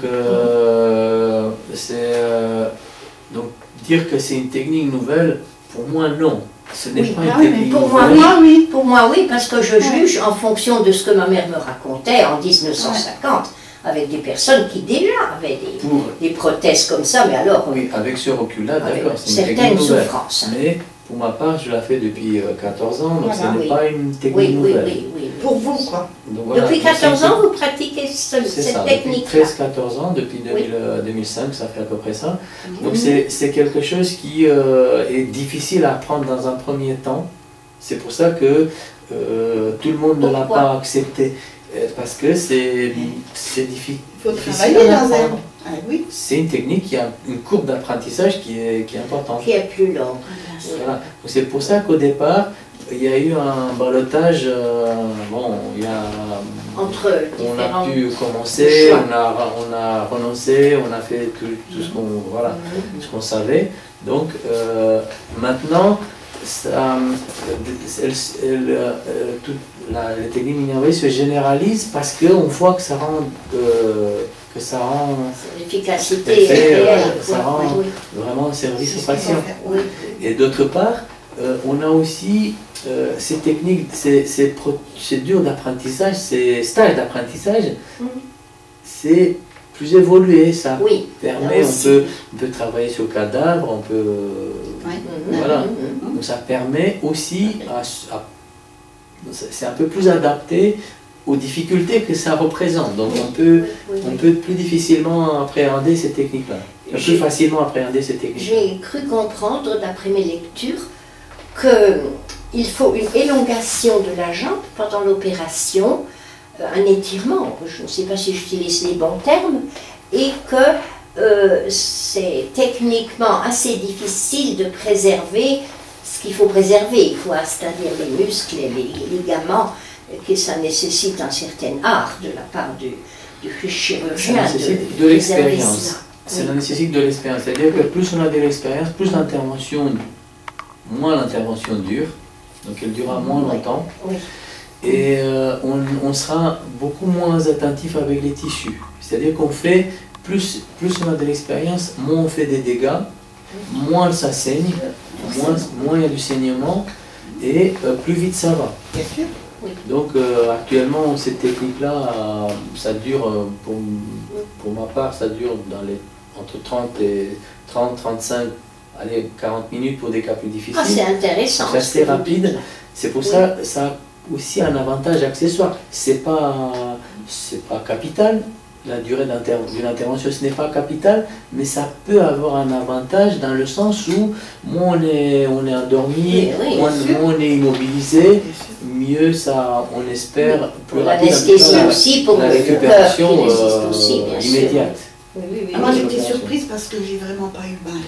donc dire que c'est une technique nouvelle, pour moi non. Ce n'est Oui. pas une Ah oui, mais technique pour moi, nouvelle. oui. Pour moi, oui, parce que je juge en fonction de ce que ma mère me racontait en 1950, avec des personnes qui déjà avaient des prothèses comme ça, mais alors Oui, avec ce recul-là, avec d'accord, c'est une certaines technique nouvelle. souffrances. Mais pour ma part, je la fais depuis 14 ans, donc Voilà, ce n'est oui. pas une technique Oui, oui, nouvelle. oui, oui. Pour vous, quoi. Donc, voilà, Depuis donc, c'est 14 une ans, vous pratiquez C'est cette ça, depuis technique-là. 13-14 ans, depuis Oui. 2005, ça fait à peu près ça. Mhm. Donc c'est quelque chose qui est difficile à apprendre dans un premier temps. C'est pour ça que tout le monde ne l'a Pourquoi pas accepté. Parce que c'est difficile. Il faut travailler dans elle. Ah oui. C'est une technique qui a une courbe d'apprentissage qui est importante. Qui est plus long. Voilà. C'est pour ça qu'au départ, il y a eu un ballottage. Bon, il y a Entre on a différents... pu commencer, choix. on a renoncé, on a fait tout ce qu'on voilà, ce qu'on savait. Donc maintenant, les techniques mineurées se généralisent parce qu'on voit que ça rend L'efficacité est réelle. ça rend Oui, vraiment service C'est aux ce qu'il faut patients. faire. oui. Et d'autre part, on a aussi ces techniques, ces procédures d'apprentissage, ces stages d'apprentissage, Mhm. c'est plus évolué, ça Oui, permet, là aussi. on peut travailler sur cadavre, on peut, Ouais. Mhm. voilà, Mhm. donc ça permet aussi, c'est un peu plus adapté aux difficultés que ça représente, donc on peut plus difficilement appréhender ces techniques-là, on peut plus facilement appréhender ces techniques. J'ai cru comprendre, d'après mes lectures, qu'il faut une élongation de la jambe pendant l'opération, un étirement, je ne sais pas si j'utilise les bons termes, et que c'est techniquement assez difficile de préserver ce qu'il faut préserver. Il faut, c'est-à-dire les muscles et les ligaments, que ça nécessite un certain art de la part du chirurgien. Ça nécessite de préserver l'expérience. cela. Ça nécessiite de l'expérience. C'est-à-dire que plus on a de l'expérience, plus l'intervention, moins l'intervention dure. Donc elle durera moins longtemps. Oui. Et on sera beaucoup moins attentif avec les tissus. C'est-à-dire qu'on fait, plus on a de l'expérience, moins on fait des dégâts, moins ça saigne, moins il y a du saignement, et plus vite ça va. Bien sûr. Donc actuellement, cette technique-là, ça dure, pour ma part, ça dure entre 30-35, allez, 40 minutes pour des cas plus difficiles. Ah, c'est intéressant. C'est assez rapide. C'est pour ça que ça a aussi un avantage accessoire. C'est pas capital. La durée d'une intervention, ce n'est pas capital, mais ça peut avoir un avantage dans le sens où moins on est endormi, moins on est immobilisé, mieux ça, on espère, plus Pour rapide l'anesthésie aussi, pour la le récupération cœur qui résiste aussi, bien sûr. immédiate. Oui, oui, oui. Ah, moi oui. j'étais surprise parce que j'ai vraiment pas eu mal.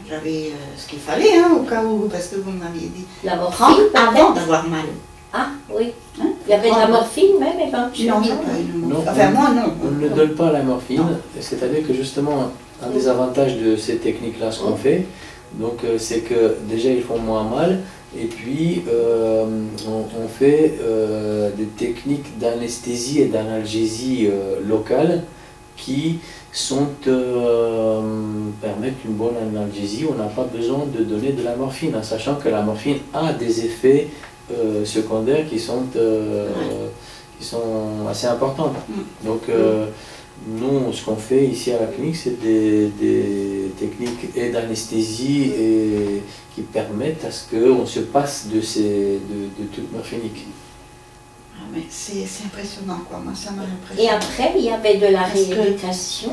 J'avais ce qu'il fallait, hein, au cas où, parce que vous m'aviez dit. La Prendre morphine, avant peut-être. d'avoir mal. Ah, oui. Hein? Il y avait de la Prendre- morphine même, Non, éventuellement. j'ai pas eu de Non, Enfin, moi non. On ne donne pas la morphine, Non. c'est-à-dire que justement, un des avantages de ces techniques-là, ce qu'on fait, donc c'est que déjà ils font moins mal, et puis on fait des techniques d'anesthésie et d'analgésie locale qui permettent une bonne analgésie. On n'a pas besoin de donner de la morphine, en sachant que la morphine a des effets secondaires qui sont assez importants. Donc Nous, ce qu'on fait ici à la clinique, c'est des techniques et d'anesthésie et qui permettent à ce qu'on se passe de toute morphinique. Ah, mais c'est impressionnant, quoi. Moi, ça m'a impressionné. Et après, il y avait de la Parce que- rééducation.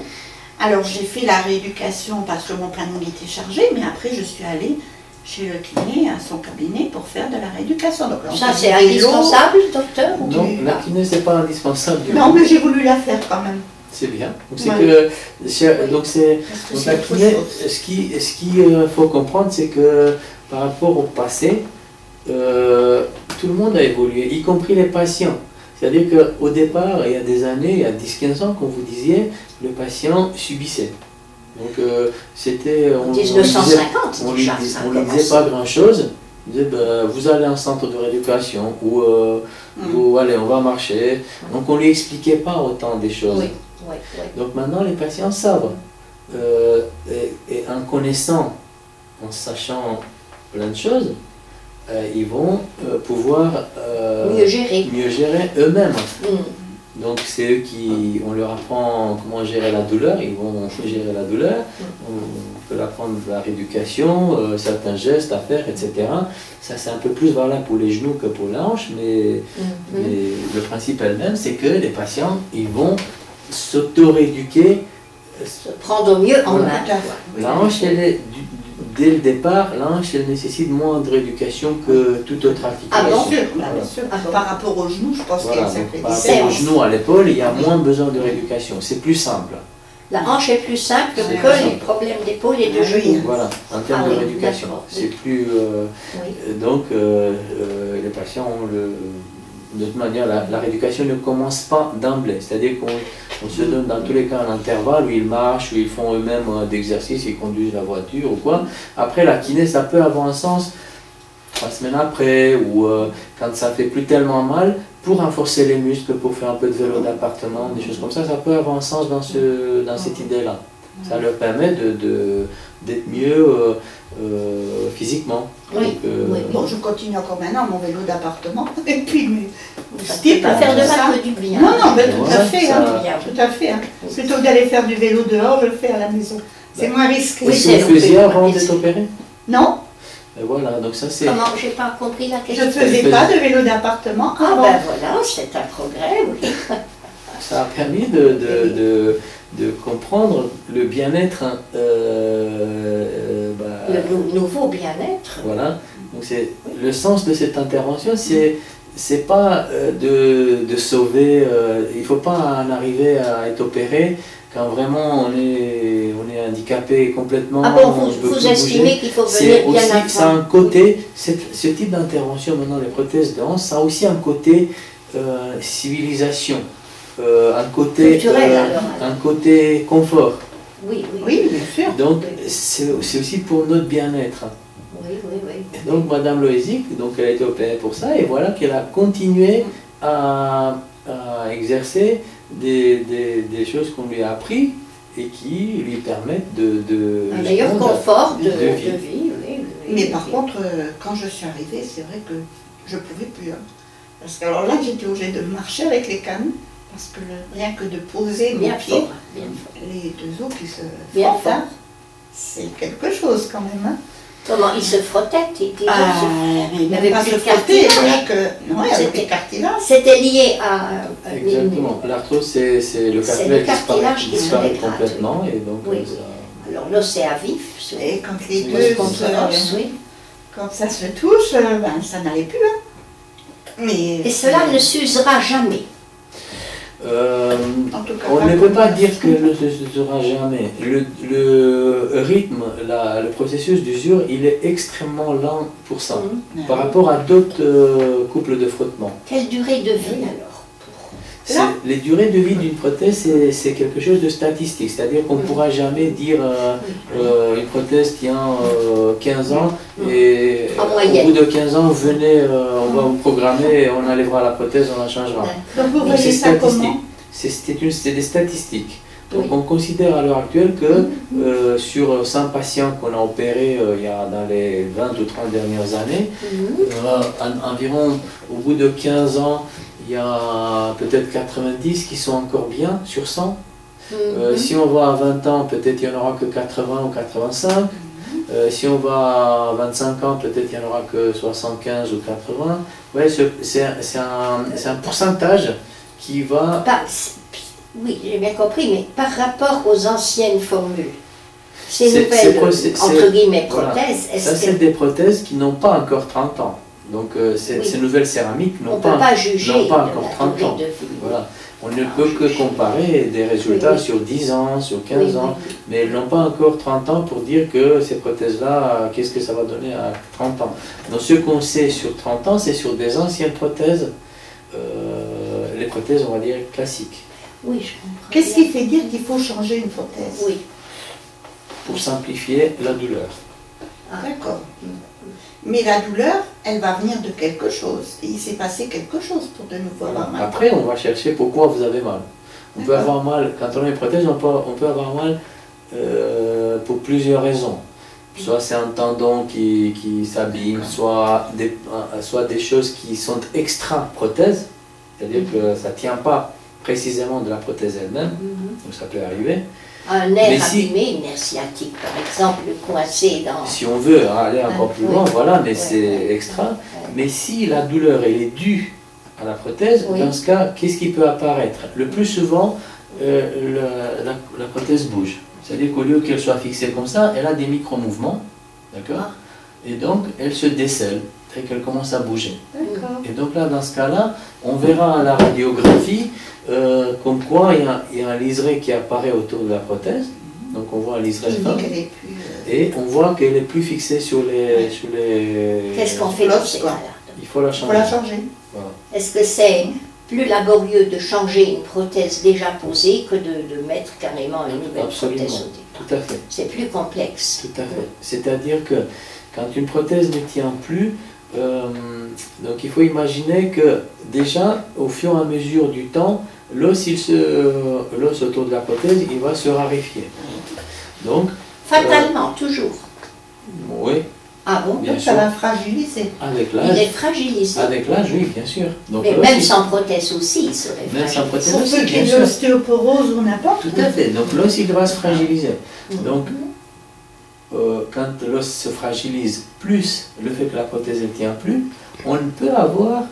Alors, j'ai fait la rééducation parce que mon planning était chargé, mais après, je suis allée chez le kiné, à son cabinet, pour faire de la rééducation. Donc, là, on Ça, fait c'est du vélo. indispensable, docteur? ou Non, tu- la kiné, c'est pas indispensable. du Non, coup. mais j'ai voulu la faire quand même. C'est bien. Donc, c'est Ouais. donc c'est Parce que donc c'est la autre kiné, chose. ce qu'il faut comprendre, c'est que par rapport au passé, tout le monde a évolué, y compris les patients. C'est-à-dire qu'au départ, il y a des années, il y a 10-15 ans, comme vous disiez, le patient subissait. Donc c'était... En 1950, on déjà, lui ça a disait commencé. pas grand-chose. On disait, ben, vous allez en centre de rééducation ou allez, on va marcher. Donc on lui expliquait pas autant des choses. Oui, oui, oui. Donc maintenant, les patients savent. Et en connaissant, en sachant plein de choses, ils vont pouvoir Mieux gérer. mieux gérer eux-mêmes. Mm. Donc c'est eux qui, on leur apprend comment gérer la douleur, ils vont gérer la douleur, on peut apprendre la rééducation, certains gestes à faire, etc. Ça c'est un peu plus valable pour les genoux que pour la hanche, mais le principe elle-même c'est que les patients, ils vont s'auto-rééduquer. Se prendre mieux en Voilà. main. Tout à fait. quoi. La hanche, elle est, dès le départ, la hanche, elle nécessite moins de rééducation que toute autre Ah Bien articulation. sûr, Voilà. bien sûr. Ah bon. Par rapport aux genoux, je pense qu'il y a Voilà, une donc sacrée par rapport différence. au genou, à l'épaule, il y a Oui. moins besoin de rééducation. C'est plus simple. La hanche est plus simple C'est que vrai. les problèmes d'épaule et de Ah oui. genoux. Voilà, en termes Ah de oui, rééducation. d'accord, C'est oui. plus. Oui. Donc, les patients ont le. De toute manière, la rééducation ne commence pas d'emblée. C'est-à-dire qu'on se donne dans tous les cas un intervalle où ils marchent, où ils font eux-mêmes d'exercices, ils conduisent la voiture ou quoi. Après, la kiné, ça peut avoir un sens 3 semaines après ou quand ça fait plus tellement mal, pour renforcer les muscles, pour faire un peu de vélo d'appartement, des choses comme ça peut avoir un sens dans cette idée-là. Ça leur permet d'être mieux physiquement. Oui, Donc, oui. Bon, je continue encore maintenant mon vélo d'appartement. Et puis, mais Ça style, peut pas faire de ça. mal que du bien. Non, non, mais tout à Ouais, fait. ça- Hein, tout à fait. Hein. Plutôt que d'aller faire du vélo dehors, je le fais à la maison. C'est moins risqué. Oui, Qu'est-ce c'est que vous faisiez le- avant d'être opéré? Non, Et voilà, donc ça c'est... Comment? J'ai pas compris la je question. ne faisais pas de vélo d'appartement Ah avant. ben voilà, c'est un progrès, oui. Ça a permis de comprendre le bien-être, Le nouveau bien-être. voilà. Donc c'est le sens de cette intervention, c'est pas de sauver. Il faut pas en arriver à être opéré quand vraiment on est handicapé complètement. Ah bon, on peut vous plus estimez bouger. qu'il faut C'est venir bien aussi, avant. ça a un côté, ce type d'intervention maintenant, les prothèses de hanche, ça a aussi un côté civilisation, un côté, Culturel, alors. un côté confort. Oui, oui. Oui, bien sûr. Donc Oui. c'est aussi pour notre bien-être. Oui, oui, oui. Et donc Madame Loisic, donc elle a été opérée pour ça, et voilà qu'elle a continué à exercer des choses qu'on lui a appris et qui lui permettent Un meilleur confort de de vie. vie. Oui, oui, Mais oui. par contre, quand je suis arrivée, c'est vrai que je ne pouvais plus. Hein. Parce que alors là, j'étais obligée de marcher avec les cannes. Parce que rien que de poser mes Bien pieds, fort, bien fort. les deux os qui se Bien frottent, fort. hein, c'est quelque chose quand même. Hein. Comment il se frottait il Il n'avait pas plus se de frotter, cartilage. non, avec C'était- les cartilages. C'était lié à Exactement. L'arthrose, c'est le C'est le cartilage cartilage qui se disparaît dégrade, complètement, et donc Oui, ça... Alors l'os est à vif. Et quand les C'est deux, Contre l'os, oui. quand ça se touche, ben, ça n'allait plus. Hein. Mais, Et cela ne s'usera jamais. en tout cas, On pas ne peut comme pas ça. dire que ne se sera jamais. Le rythme, le processus d'usure, il est extrêmement lent pour ça, par rapport à d'autres couples de frottement. Quelle durée de vie alors? Les durées de vie d'une prothèse, c'est quelque chose de statistique, c'est-à-dire qu'on ne pourra jamais dire une prothèse tient 15 ans et En au moyenne. bout de 15 ans, venez, on va vous programmer, et on enlèvera la prothèse, on la changera. Donc vous Donc, voyez c'est ça statistique. comment? C'est des statistiques. Donc Oui. on considère à l'heure actuelle que sur 100 patients qu'on a opérés il y a dans les 20 ou 30 dernières années, environ au bout de 15 ans, il y a peut-être 90 qui sont encore bien sur 100. Si on va à 20 ans, peut-être il n'y en aura que 80 ou 85. Si on va à 25 ans, peut-être il n'y en aura que 75 ou 80. Ouais, c'est un pourcentage qui va... Oui, j'ai bien compris, mais par rapport aux anciennes formules, ces C'est- nouvelles, c'est- entre guillemets, voilà. prothèses, Ça, est-ce c'est que... des prothèses qui n'ont pas encore 30 ans. Donc, Oui. ces nouvelles céramiques On n'ont ne peut pas juger n'ont pas de encore la 30 ans. durée de vie. Voilà. On ne peut que comparer des résultats Oui, oui. sur 10 ans, sur 15 Oui, ans, oui. mais elles n'ont pas encore 30 ans pour dire que ces prothèses-là, qu'est-ce que ça va donner à 30 ans. Donc, ce qu'on sait sur 30 ans, c'est sur des anciennes prothèses, les prothèses, on va dire, classiques. Oui, je comprends. Qu'est-ce qui fait dire qu'il faut changer une prothèse? Oui. Pour simplifier la douleur. D'accord. Mais la douleur, elle va venir de quelque chose. Et il s'est passé quelque chose pour de nouveau avoir mal. Après, on va chercher pourquoi vous avez mal. On peut avoir mal, quand on a une prothèse, on peut avoir mal pour plusieurs raisons. Soit c'est un tendon qui s'abîme, soit des choses qui sont extra-prothèse, c'est-à-dire que ça ne tient pas précisément de la prothèse elle-même, donc ça peut arriver. Un Mais nerf si- abîmé, une nerf sciatique par exemple, coincé dans... Si on veut aller encore plus loin, Oui. voilà, mais Ouais, c'est ouais, extra. ouais. Mais si la douleur elle est due à la prothèse, Oui. dans ce cas, qu'est-ce qui peut apparaître? Le plus souvent, la prothèse bouge. C'est-à-dire qu'au lieu qu'elle soit fixée comme ça, elle a des micro-mouvements, d'accord? Et donc, elle se décèle, et qu'elle commence à bouger. D'accord. Et donc là, dans ce cas-là, on verra à la radiographie comme quoi il y a un liseré qui apparaît autour de la prothèse. Donc on voit un liseré Qui fin. dit qu'elle est plus... Et on voit qu'elle est plus fixée sur les... Qu'est-ce qu'on fait dans ces quoi. cas-là? Il faut la Il faut changer. la changer. Voilà. Est-ce que c'est plus laborieux de changer une prothèse déjà posée que de mettre carrément une nouvelle Absolument. prothèse au départ? Tout à fait. C'est plus complexe. Tout à fait. C'est-à-dire que quand une prothèse ne tient plus, donc il faut imaginer que déjà, au fur et à mesure du temps, l'os autour de la prothèse, il va se raréfier. Donc, Fatalement, toujours. oui, Ah bon? bien Donc sûr, ça va fragiliser. avec Il est l'âge, fragilisé. avec l'âge, oui, bien sûr. Donc, Mais l'os, même il- sans prothèse aussi, il serait Même sans fragilisé. prothèse Pour aussi, ceux qui bien aient de sûr. l'ostéoporose ou n'importe. Tout à fait. Donc l'os, il va se fragiliser. Mhm. Donc, quand l'os se fragilise, plus le fait que la prothèse ne tient plus, on peut avoir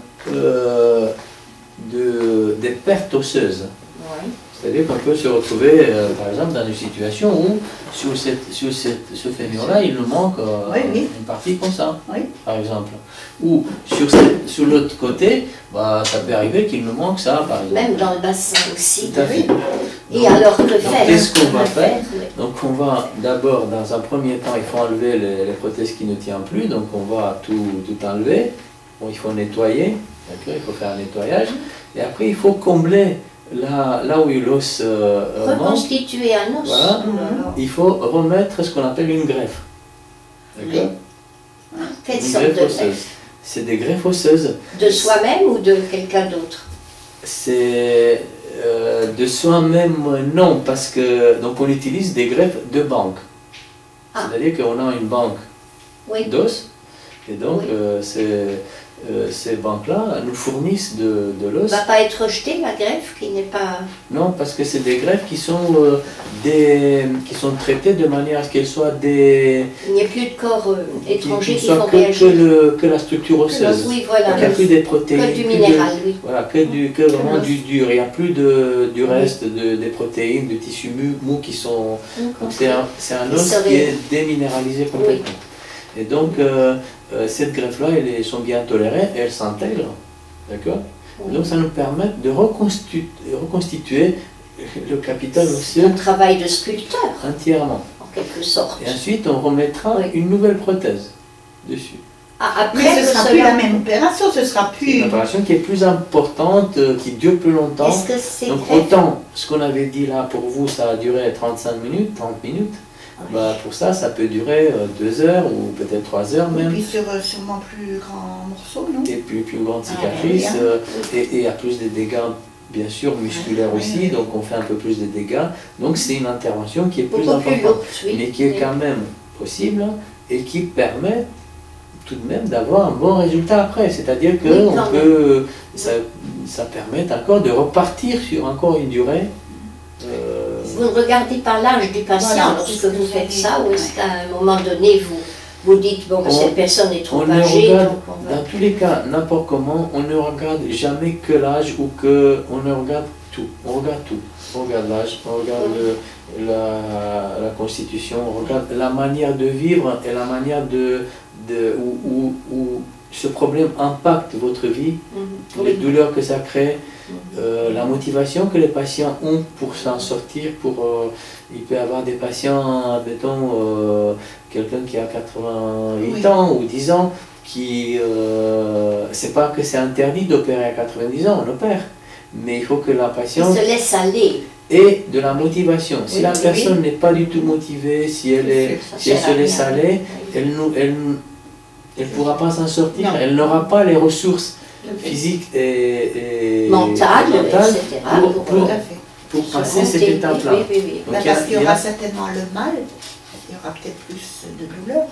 des pertes osseuses. Oui. C'est-à-dire qu'on peut se retrouver, par exemple, dans une situation où, sur ce fémur-là, il nous manque Oui, oui. une partie comme ça, Oui. par exemple. Ou sur l'autre côté, bah, ça peut arriver qu'il nous manque ça, par exemple. Même dans le bassin aussi. Tout à fait. Et alors que faire? qu'est-ce qu'on va Que faire? Oui. Donc on va d'abord, dans un premier temps, il faut enlever les prothèses qui ne tiennent plus, donc on va tout enlever. Bon, il faut nettoyer, d'accord, il faut faire un nettoyage. Et après, il faut combler là où l'os manque. Reconstituer un os. Voilà. Mhm. Il faut remettre ce qu'on appelle une greffe. D'accord? Quelle Une sorte greffe de osseuse. greffe? C'est des greffes osseuses. De soi-même ou de quelqu'un d'autre? C'est de soi-même, non, parce que donc on utilise des greffes de banque. Ah. C'est-à-dire qu'on a une banque Oui. d'os, et donc Oui. ces banques-là nous fournissent de Ne l'os. va pas être rejetée la greffe qui n'est pas... Non, parce que c'est des greffes qui sont traitées de manière à ce qu'elles soient des... Il n'y a plus de corps étrangers qui soient font que réagir. la structure osseuse. Oui, voilà. Donc il n'y a plus des protéines. Que du plus de- minéral, oui. Voilà, que vraiment du dur. Il n'y a plus du reste des protéines, de tissus mous qui sont... Donc c'est un Il os serait- qui est déminéralisé complètement. Et donc cette greffe-là, elles sont bien tolérées et elles s'intègrent. D'accord? Oui. Donc ça nous permet de reconstituer le capital osseux Un travail de sculpteur, entièrement. en quelque sorte. Et ensuite, on remettra Oui. une nouvelle prothèse dessus. Ah, après Mais ce que sera cela- plus la même opération, ce sera C'est plus... une opération qui est plus importante, qui dure plus longtemps. Est-ce que c'est Donc greffe? autant, ce qu'on avait dit là, pour vous, ça a duré 35 minutes, 30 minutes. Oui. Bah, pour ça peut durer 2 heures ou peut-être 3 heures Et même. puis sur sûrement plus grand morceau, non? Et puis plus grande Ah, cicatrice, bien. et il y a plus de dégâts, bien sûr, musculaires Oui, aussi, oui. donc on fait un peu plus de dégâts. Donc c'est une intervention qui est plus Beaucoup plus importante, lourde, oui. mais qui est Oui. quand même possible et qui permet tout de même d'avoir un bon résultat après. C'est-à-dire que Oui, on quand peut, ça permet encore de repartir sur encore une durée vous ne regardez pas l'âge du patient Voilà, lorsque c'est ce que vous faites j'allais ça, ou dire, est-ce qu'à un moment donné, vous dites, bon, cette personne est trop On ne âgée, regarde, donc on va... dans tous les cas, n'importe comment, on ne regarde jamais que l'âge ou que on ne regarde tout. On regarde tout. On regarde l'âge, on regarde la constitution, on regarde la manière de vivre et la manière où ce problème impacte votre vie, les douleurs que ça crée, la motivation que les patients ont pour s'en sortir. Il peut y avoir des patients, mettons, quelqu'un qui a 88 ans ou 10 ans, c'est pas que c'est interdit d'opérer à 90 ans, on opère, mais il faut que la patiente se laisse aller. ait de la motivation. Si la personne n'est pas du tout motivée, si elle se laisse aller, elle ne pourra pas s'en sortir, elle n'aura pas les ressources physiques et mentales, etc. pour passer cette étape-là. Parce qu'il y aura certainement le mal, il y aura peut-être plus de douleur.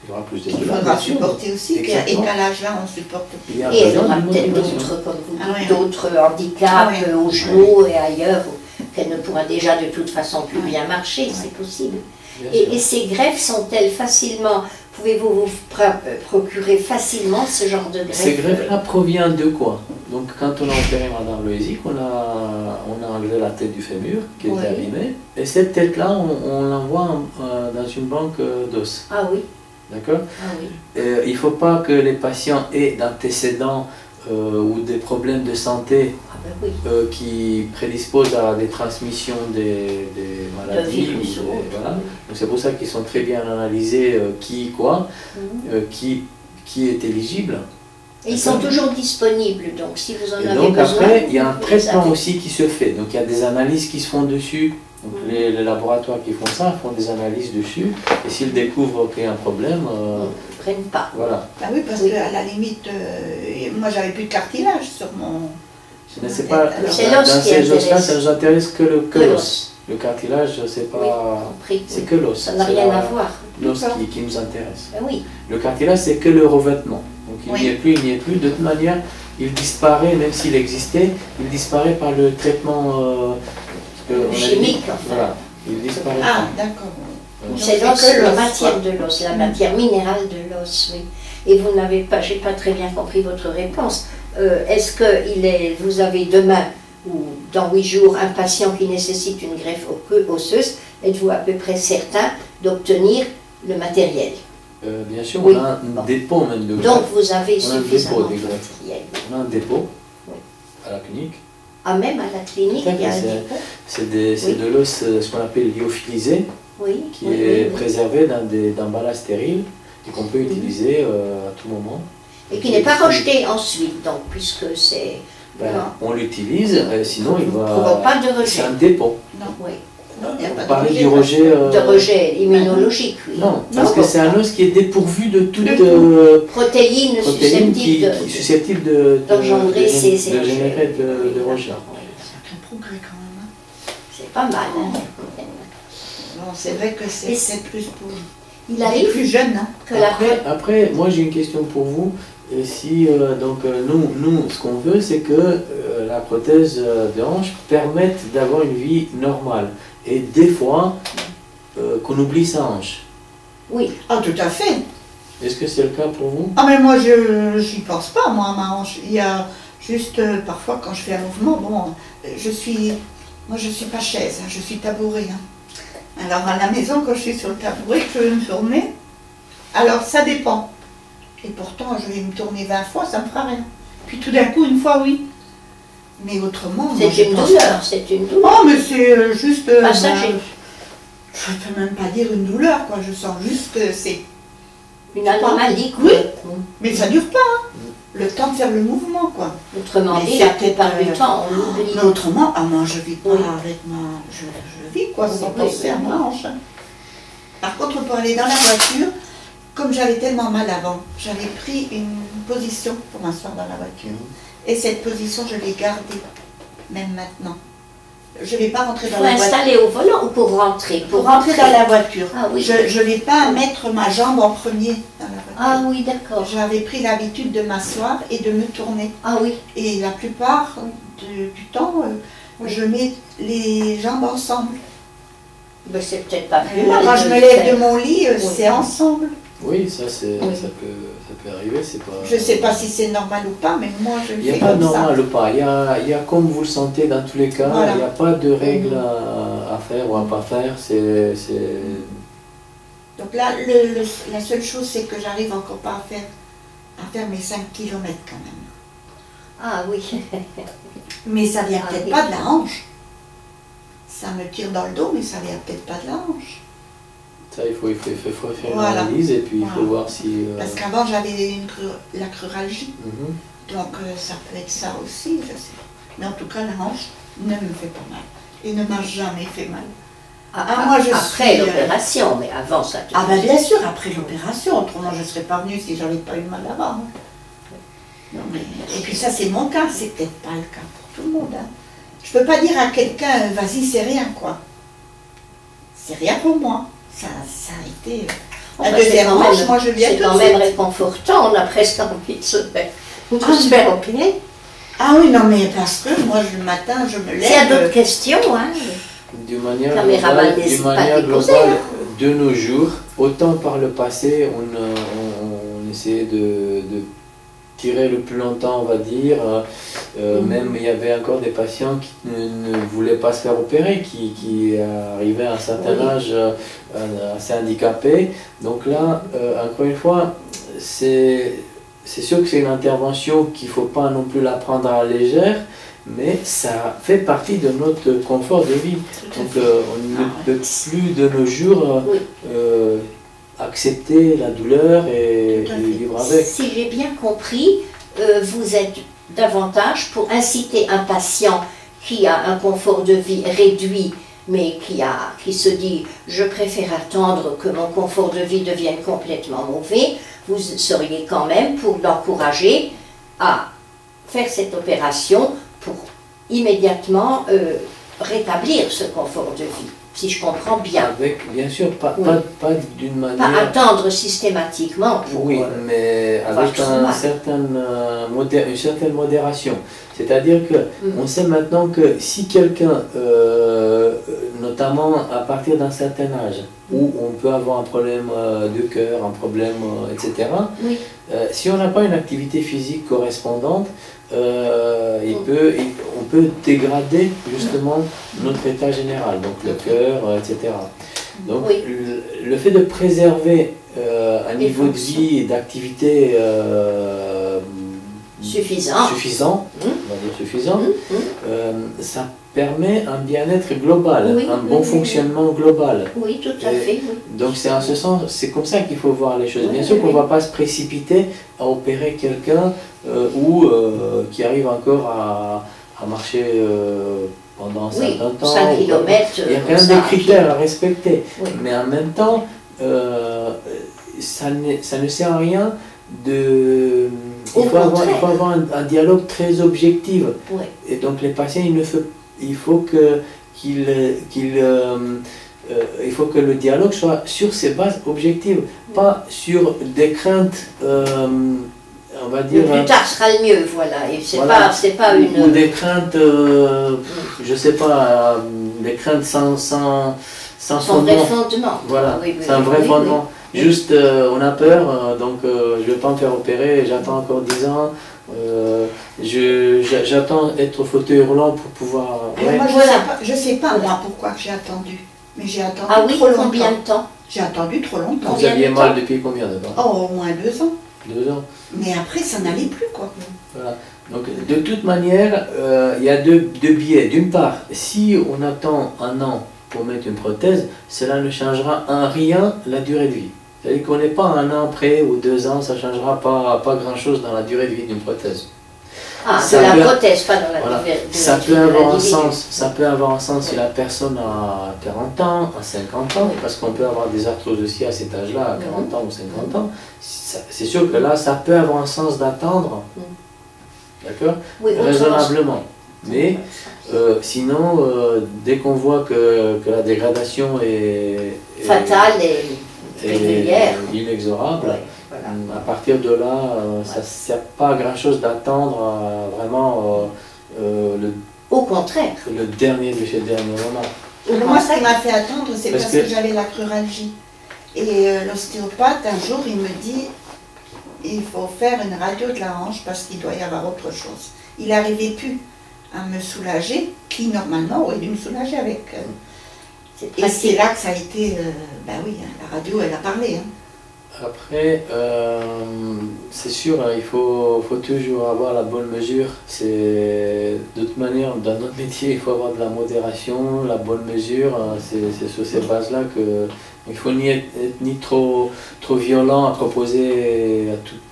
Il y aura plus de Il douleur. faudra supporter aussi, et qu'à l'âge-là, on supporte plus. Et elle aura peut-être d'autres, comme vous dites, d'autres handicaps au genou et ailleurs, qu'elle ne pourra déjà de toute façon plus bien marcher, c'est possible. Et ces greffes sont-elles facilement, pouvez-vous vous procurer facilement ce genre de greffe? Ces greffes-là proviennent de quoi? Donc quand on a opéré Madame Loisic, on a enlevé la tête du fémur qui était abîmée, et cette tête-là, on l'envoie dans une banque d'os. Ah oui. D'accord? Ah oui. Il ne faut pas que les patients aient d'antécédents ou des problèmes de santé qui prédisposent à des transmissions des maladies. Voilà. Donc c'est pour ça qu'ils sont très bien analysés qui est éligible. Et ils sont toujours disponibles, donc si vous en avez donc besoin... après, il y a un traitement aussi qui se fait. Donc il y a des analyses qui se font dessus. Donc les laboratoires qui font ça font des analyses dessus. Et s'ils découvrent qu'il y a un problème... ils ne prennent pas. Voilà. Ah oui, parce qu'à la limite, moi j'avais plus de cartilage sur mon... C'est pas, dans ces os-là, ça nous intéresse que l'os. Le cartilage, c'est pas... c'est que l'os. Ça n'a rien à voir. L'os qui nous intéresse. Oui. Le cartilage, c'est que le revêtement. Donc il n'y est plus, il n'y est plus. De toute manière, il disparaît, même s'il existait, il disparaît par le traitement chimique, enfin. Voilà, il disparaît. Ah, d'accord. C'est l'os, la matière de l'os, la matière minérale de l'os, oui. Et vous n'avez pas, j'ai pas très bien compris votre réponse. Est-ce que vous avez demain ou dans 8 jours un patient qui nécessite une greffe osseuse, êtes-vous à peu près certain d'obtenir le matériel? Bien sûr, on a un dépôt même de greffe. Donc vous avez suffisamment de matériel. On a un dépôt à la clinique. Ah, même à la clinique, il y a un dépôt? C'est de l'os, ce qu'on appelle lyophilisé, qui est préservé dans des emballages stériles et qu'on peut utiliser à tout moment. Et qui n'est pas rejeté ensuite, donc, puisque c'est... on l'utilise, sinon il va... Pas de rejet. C'est un dépôt. Non, oui. On parlait du rejet... de rejet immunologique, oui. Non, parce que c'est un os qui est dépourvu de toute protéine susceptible de générer de rejet. C'est un progrès quand même. C'est pas mal. Bon, c'est vrai que c'est plus pour les plus jeunes. Hein. Après, moi j'ai une question pour vous. Si nous, ce qu'on veut, c'est que la prothèse de hanche permette d'avoir une vie normale. Et des fois, qu'on oublie sa hanche. Oui. Ah, tout à fait. Est-ce que c'est le cas pour vous? Ah, mais moi, j'y pense pas, moi, à ma hanche. Il y a juste, parfois, quand je fais un mouvement, bon, moi, je suis pas chaise, hein, je suis tabouret. Hein. Alors, à la maison, quand je suis sur le tabouret, je veux me tourner. Alors, ça dépend. Et pourtant, je vais me tourner 20 fois, ça me fera rien. Puis tout d'un coup, une fois, oui. Mais autrement, c'est une douleur, c'est une douleur. Oh, mais c'est juste... passager. Je ne peux même pas dire une douleur, quoi. Je sens juste que c'est... Une anomalie, quoi. Oui, mais ça ne dure pas. Hein. Le temps de faire le mouvement, quoi. Autrement dit, la plupart du temps, on l'oublie. Mais autrement, moi, je vis pas avec ma... Je vis, quoi, sans penser à ma hanche. Par contre, pour aller dans la voiture, comme j'avais tellement mal avant, j'avais pris une position pour m'asseoir dans la voiture. Et cette position, je l'ai gardée, même maintenant. Je ne vais pas rentrer dans la voiture. Pour installer au volant ou pour rentrer? Pour rentrer dans la voiture. Ah, oui. Je ne vais pas mettre ma jambe en premier dans la voiture. Ah oui, d'accord. J'avais pris l'habitude de m'asseoir et de me tourner. Ah oui. Et la plupart du temps, je mets les jambes ensemble. Ben, c'est peut-être pas plus mal. Quand je me lève de mon lit, c'est ensemble. Oui, ça, Oui. ça peut arriver, c'est pas... Je ne sais pas si c'est normal ou pas, mais moi je le Il n'y a fais pas de comme ça. normal ou pas, il y a comme vous le sentez dans tous les cas, Voilà. il n'y a pas de règles à faire ou à pas faire, c'est... Donc là, la seule chose, c'est que j'arrive encore pas à faire mes 5 km quand même. Ah oui. Mais ça vient Ah, peut-être oui. pas de la hanche. Ça me tire dans le dos, mais ça vient peut-être pas de la hanche. Ça, il faut faire une Voilà. analyse et puis il faut Voilà. voir si... Parce qu'avant, j'avais la cruralgie. Mhm. Donc ça peut être ça aussi, je sais. Mais en tout cas, la hanche ne me fait pas mal. Et ne m'a jamais fait mal. Moi, je Après suis, l'opération, mais avant ça. Ah ben bien sûr, après l'opération, autrement je ne serais pas venue si j'avais pas eu mal avant. Hein. Non, mais... Et puis ça c'est mon cas, c'est peut-être pas le cas pour tout le monde. Hein. Je peux pas dire à quelqu'un, vas-y c'est rien quoi. C'est rien pour moi. Ça a été... La deuxième hanche, moi je viens C'est tout quand de même suite. réconfortant, on a presque envie de se se faire opérer. Ah oui, non mais parce que moi le matin je me lève... S'il y a d'autres questions, hein. D'une manière Caméraman, globale, n'hésite pas à les poser, hein. de nos jours, autant par le passé, on essayait de tirer le plus longtemps, on va dire. Même il y avait encore des patients qui ne voulaient pas se faire opérer, qui arrivaient à un certain âge assez handicapés. Donc là, encore une fois, c'est sûr que c'est une intervention qu'il ne faut pas non plus la prendre à la légère, mais ça fait partie de notre confort de vie. Donc on ne peut plus de nos jours accepter la douleur et vivre avec. Si j'ai bien compris, vous êtes davantage pour inciter un patient qui a un confort de vie réduit, mais qui se dit « je préfère attendre que mon confort de vie devienne complètement mauvais », vous seriez quand même pour l'encourager à faire cette opération pour immédiatement rétablir ce confort de vie, si je comprends bien. Avec, bien sûr, pas d'une manière... Pas attendre systématiquement pour... Oui, mais avec une certaine modération. C'est-à-dire qu'on sait maintenant que si quelqu'un, notamment à partir d'un certain âge, où on peut avoir un problème de cœur, un problème, etc., oui. Si on n'a pas une activité physique correspondante, on peut dégrader justement notre état général, donc le cœur, etc. Donc Oui. le fait de préserver un niveau de vie et d'activité suffisant, on va dire suffisant, ça permet un bien-être global, Oui, un bon fonctionnement global. Oui, tout à fait. Oui. Donc c'est en ce sens, c'est comme ça qu'il faut voir les choses. Oui, Bien sûr qu'on ne oui. va pas se précipiter à opérer quelqu'un qui arrive encore à marcher pendant 50 ans. 5 km. Il y a quand même des critères à respecter. Oui. Mais en même temps, ça ne sert à rien de... Il faut avoir un dialogue très objectif. Oui. Et donc les patients, il faut que le dialogue soit sur ces bases objectives, pas sur des craintes, on va dire... Le plus tard sera le mieux, voilà. Et c'est Voilà. pas une... Ou des craintes, je sais pas, des craintes sans Sans fondement. vrai fondement. Voilà, Oui, oui, c'est un oui, vrai oui, fondement. Juste, on a peur, donc je ne vais pas me faire opérer, j'attends encore 10 ans. J'attends être fauteuil roulant pour pouvoir... Alors moi, Voilà. je sais pas moi pourquoi j'ai attendu. Mais j'ai attendu Ah oui, trop longtemps. combien de temps? J'ai attendu trop longtemps. Vous Combien aviez de mal temps? depuis combien de temps? Oh, au moins 2 ans. 2 ans. Mais après, ça n'allait plus, quoi. Voilà. Donc, de toute manière, il y a deux biais. D'une part, si on attend 1 an pour mettre une prothèse, cela ne changera en rien la durée de vie. C'est-à-dire qu'on n'est pas 1 an près ou 2 ans, ça ne changera pas grand-chose dans la durée de vie d'une prothèse. Ah, Ça de la peut- prothèse, pas dans la Voilà. durée Ça de peut avoir un l'individu. sens. Ça peut avoir un sens si la personne a 40 ans, à 50 ans, Oui. parce qu'on peut avoir des arthroses aussi à cet âge-là, à 40 ans ou 50 ans. C'est sûr que là, ça peut avoir un sens d'attendre, d'accord, Oui, autrement, raisonnablement. Mais sinon, dès qu'on voit que la dégradation est fatale et régulière. inexorable, Ouais, voilà. à partir de là, ça ne sert pas à grand-chose d'attendre vraiment Au contraire. le dernier de chez le dernier moment. Moi, ce qui m'a fait attendre, c'est parce que que j'avais la cruralgie. Et l'ostéopathe, un jour, il me dit, il faut faire une radio de la hanche parce qu'il doit y avoir autre chose. Il n'arrivait plus à me soulager, qui normalement aurait dû me soulager avec... et c'est là que ça a été... ben oui, hein, la radio, elle a parlé. Hein. Après, c'est sûr, hein, il faut toujours avoir la bonne mesure. De toute manière, dans notre métier, il faut avoir de la modération, la bonne mesure. Hein, c'est sur ces bases-là que il ne faut ni être ni trop violent à proposer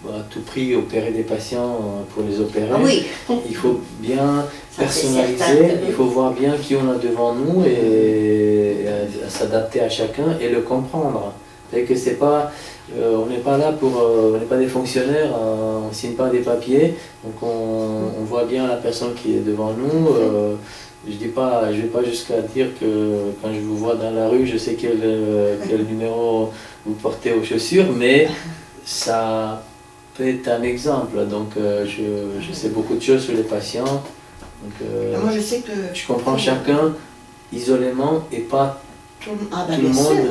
à tout prix opérer des patients pour les opérer. Ah oui. Il faut bien personnaliser, il faut voir bien qui on a devant nous et s'adapter à chacun et le comprendre. C'est que c'est pas, on n'est pas là pour, on n'est pas des fonctionnaires, on ne signe pas des papiers, donc on voit bien la personne qui est devant nous. Je vais pas jusqu'à dire que quand je vous vois dans la rue, je sais quel numéro vous portez aux chaussures, mais ça peut être un exemple. Donc je sais beaucoup de choses sur les patients. Donc, moi je sais que... Je comprends chacun isolément et pas tout le monde.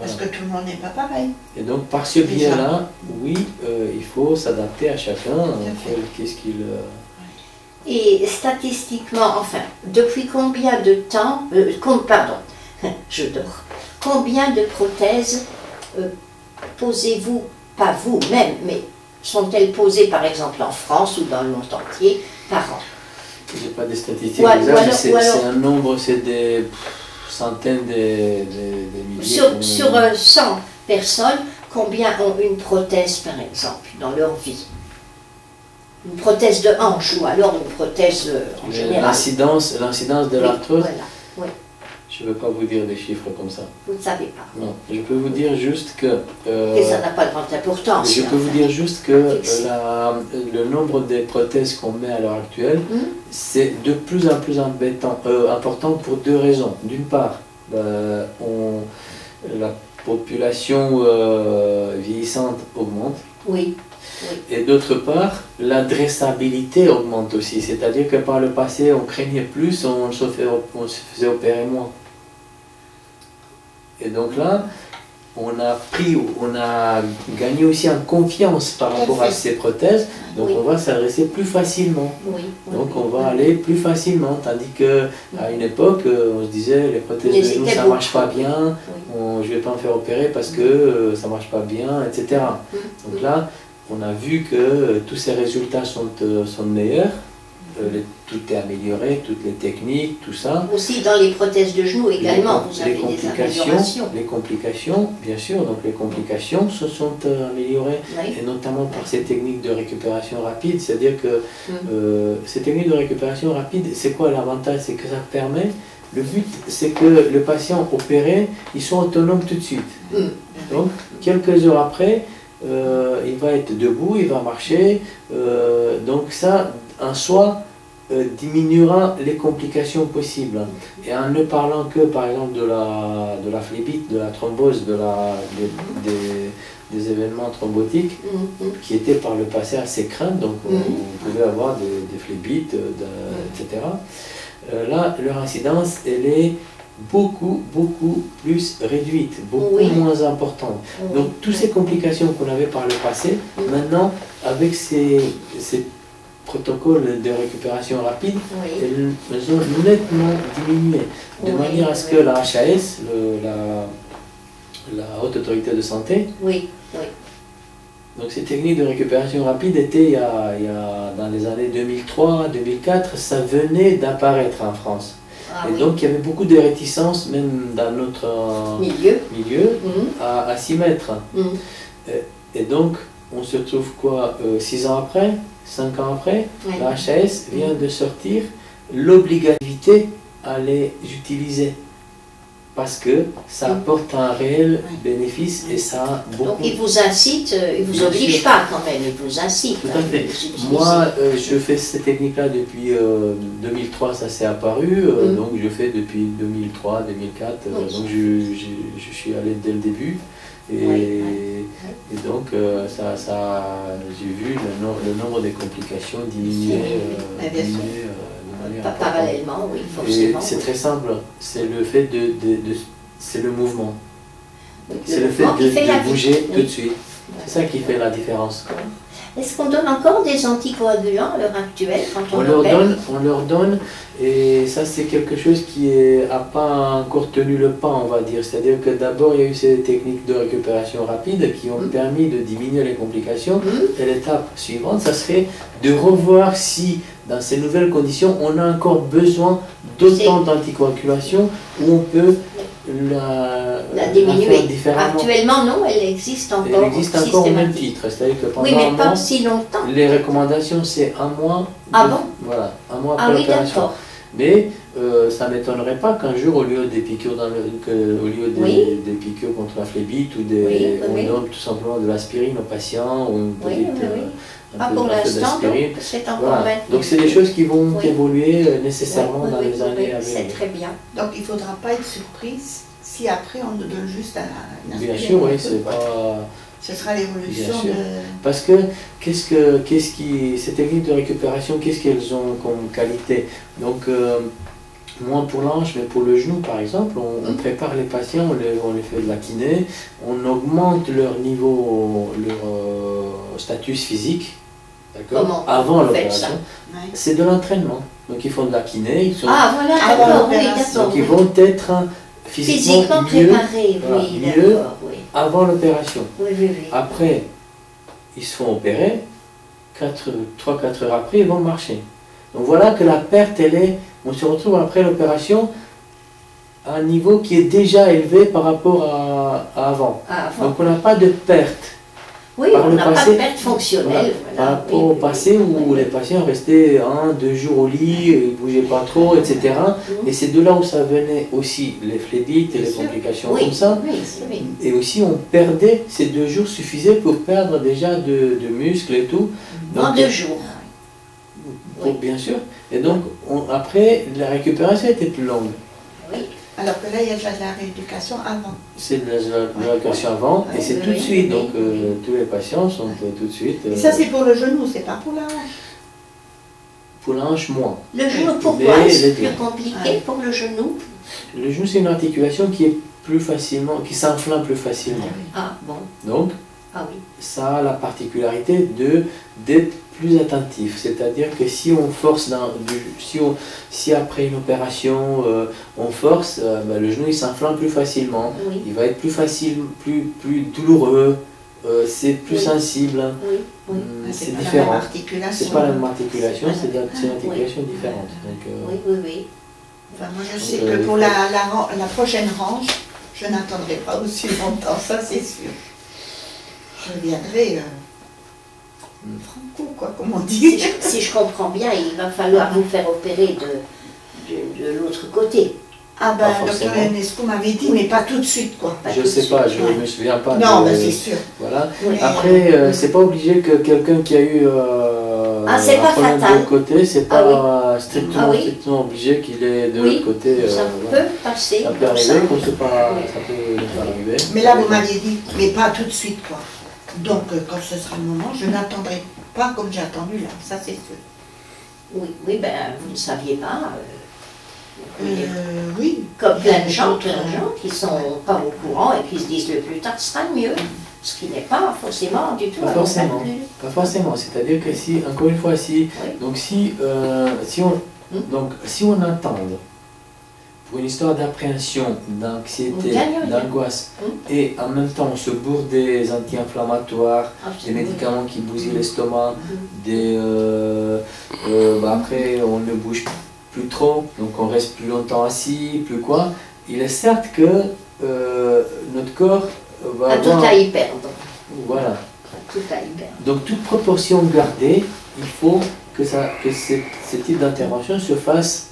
Parce que tout le monde n'est pas pareil. Et donc par ce biais-là, oui, il faut s'adapter à chacun. Qu'est-ce qu'il... Et statistiquement, enfin, depuis combien de temps, pardon, je dors, combien de prothèses posez-vous, pas vous-même, mais sont-elles posées par exemple en France ou dans le monde entier par an? Je n'ai pas des statistiques exactes, c'est un nombre, c'est des centaines, des milliers. Sur 100 personnes, combien ont une prothèse par exemple dans leur vie? Une prothèse de hanche ou alors une prothèse en général. L'incidence de l'arthrose, voilà, oui. Je ne veux pas vous dire des chiffres comme ça. Vous ne savez pas. Non, je peux vous dire juste que... et ça n'a pas de grande importance. Je peux vous dire juste que le nombre de prothèses qu'on met à l'heure actuelle, c'est de plus en plus important pour deux raisons. D'une part, la population vieillissante augmente. Oui. Oui. Et d'autre part, l'adressabilité augmente aussi, c'est-à-dire que par le passé, on craignait plus, on se faisait opérer moins. Et donc là, on a gagné aussi en confiance par rapport à ces prothèses, donc on va s'adresser plus facilement. Donc on va aller plus facilement, tandis qu'à une époque, on se disait les prothèses de genoux ça ne marche pas bien, je ne vais pas me faire opérer parce que ça ne marche pas bien, etc. Donc là, on a vu que tous ces résultats sont meilleurs, tout est amélioré, toutes les techniques, tout ça. Aussi dans les prothèses de genoux également, vous avez des améliorations. Les complications, bien sûr, donc les complications se sont améliorées, et notamment par ces techniques de récupération rapide, c'est-à-dire que ces techniques de récupération rapide, c'est quoi l'avantage? C'est que ça permet, le but c'est que le patient opéré, ils sont autonomes tout de suite. Donc, quelques heures après, il va être debout, il va marcher, donc ça, en soi, diminuera les complications possibles. Et en ne parlant que, par exemple, de la phlébite, de la thrombose, des événements thrombotiques, qui étaient par le passé assez craints, donc on pouvait avoir des phlébites, etc. Là, leur incidence, elle est beaucoup plus réduite, beaucoup moins importante. Donc toutes ces complications qu'on avait par le passé, maintenant avec ces protocoles de récupération rapide, elles ont nettement diminué, de manière à ce que la HAS, la Haute Autorité de Santé, donc ces techniques de récupération rapide étaient dans les années 2003-2004, ça venait d'apparaître en France. Et donc il y avait beaucoup de réticences, même dans notre milieu à s'y mettre. Et donc on se trouve quoi, 6 ans après, 5 ans après, la HAS vient de sortir l'obligativité à les utiliser. Parce que ça apporte un réel bénéfice et ça a beaucoup... Donc il vous incite, il ne vous oblige pas quand même, il vous incite. Tout à fait. Moi, je fais cette technique-là depuis 2003, ça s'est apparu, donc je fais depuis 2003, 2004, donc je suis allé dès le début. Et donc, j'ai vu le nombre de complications diminuer de manière Pas importante. parallèlement, oui, Et forcément. c'est oui. très simple, c'est le fait c'est le mouvement. Oui, C'est le fait mouvement qui fait la de vie. bouger Oui. tout de suite. C'est ça qui fait la différence. Est-ce qu'on donne encore des anticoagulants à l'heure actuelle quand on On opère? leur donne, et ça c'est quelque chose qui n'a pas encore tenu le pas, on va dire. C'est-à-dire que d'abord il y a eu ces techniques de récupération rapide qui ont permis de diminuer les complications. Et l'étape suivante, ça serait de revoir si, dans ces nouvelles conditions, on a encore besoin d'autant d'anticoagulation où on peut La diminuer. faire différemment. Actuellement, non, elle existe encore. Elle existe encore au même titre. C'est-à-dire que pendant Oui, mais un pas mois, si longtemps. les recommandations, c'est un mois. Ah bon? Voilà, un mois Ah après oui, l'opération. d'accord. Mais ça ne m'étonnerait pas qu'un jour, au lieu des piqûres, au lieu des piqûres contre la phlébite, ou on donne tout simplement de l'aspirine aux patients, ou une petite, Ah, pour l'instant, c'est encore voilà. maintenu. Donc c'est des choses qui vont évoluer nécessairement dans les années à venir. C'est très bien. Donc il ne faudra pas être surprise si après on nous donne juste un Bien sûr, oui, c'est pas... Ce sera l'évolution Bien sûr. de... Parce que, ces techniques de récupération, qu'est-ce qu'elles ont comme qualité? Donc, moins pour l'hanche, mais pour le genou, par exemple, on prépare les patients, on les fait de la kiné, on augmente leur niveau, leur status physique, d'accord, avant l'opération. Ouais. C'est de l'entraînement. Donc, ils font de la kiné, ils sont, Ah, voilà, Avant d'accord, oui, l'opération. d'accord. donc ils vont être physiquement mieux préparés, voilà, oui, mieux. d'accord, oui. avant l'opération. Oui, oui, oui. Après, ils se font opérer, 3-4 heures après, ils vont marcher. Donc voilà que la perte, on se retrouve après l'opération à un niveau qui est déjà élevé par rapport à avant. Ah, avant. Donc on n'a pas de perte. Oui, par on le n'a pas passé, de perte fonctionnelle. Par Voilà, rapport oui, au passé où les patients restaient 1-2 jours au lit, ils ne bougeaient pas trop, etc. Et c'est de là où ça venait aussi les phlébites et les complications comme ça. Oui, oui. Et aussi, on perdait, ces 2 jours suffisaient pour perdre déjà de muscles et tout. Donc, En 2 jours. Bien sûr. Et donc, après, la récupération était plus longue. Oui. Alors que là, il y a déjà de la rééducation avant. C'est de la rééducation avant, et c'est tout de suite. Donc, tous les patients sont tout de suite... Et ça, c'est pour le genou, c'est pas pour la hanche. Pour la hanche, moins. Le genou, pourquoi Mais c'est les plus deux. compliqué pour le genou? Le genou, c'est une articulation qui est plus facilement, qui s'inflamme plus facilement. Ah, bon. Donc, Ah oui. ça a la particularité d'être plus attentif. C'est-à-dire que si on force, si après une opération, on force, le genou il s'inflamme plus facilement. Oui. Il va être plus facile, plus douloureux, c'est plus sensible. Oui, oui. C'est pas la différent. même articulation. C'est pas la même articulation, C'est c'est pas une articulation différente. Donc, Oui, oui, oui. Enfin, moi, je sais que pour la prochaine range, je n'attendrai pas aussi longtemps, ça c'est sûr. Je viendrai franco, quoi, comme on dit. Si je comprends bien, il va falloir vous faire opérer de l'autre côté. Ah Pas ben, forcément. docteur Ionesco m'avait dit, mais pas tout de suite, quoi. Pas je tout de sais pas, je suite. ne me souviens pas. Non, ben c'est sûr. Voilà. Oui. Après, c'est pas obligé que quelqu'un qui a eu c'est un pas problème de fatal. l'autre côté, c'est Ah pas strictement, Ah oui. strictement obligé qu'il est de Oui, l'autre côté. ça voilà. peut passer. Ça peut comme ça. arriver, comme c'est pas, Oui. ça peut ne pas arriver. Mais là, vous m'aviez dit, mais pas tout de suite, quoi. Donc, quand ce sera le moment, je n'attendrai pas comme j'ai attendu là, ça c'est sûr. Oui, oui, ben vous ne saviez pas. Oui. Comme plein de gens D'autres, qui ne sont pas au courant et qui se disent le plus tard sera le mieux. Ce qui n'est pas forcément du tout Pas à forcément. non plus. Pas forcément. C'est-à-dire que si, encore une fois, Oui. donc si on attend pour une histoire d'appréhension, d'anxiété, d'angoisse, et en même temps on se bourre des anti-inflammatoires, des médicaments qui bousillent l'estomac, après on ne bouge plus trop, donc on reste plus longtemps assis, plus quoi, il est certes que notre corps va Tout avoir... à y perdre. Voilà. Tout à y perdre. Donc toute proportion gardée, il faut que ce type d'intervention se fasse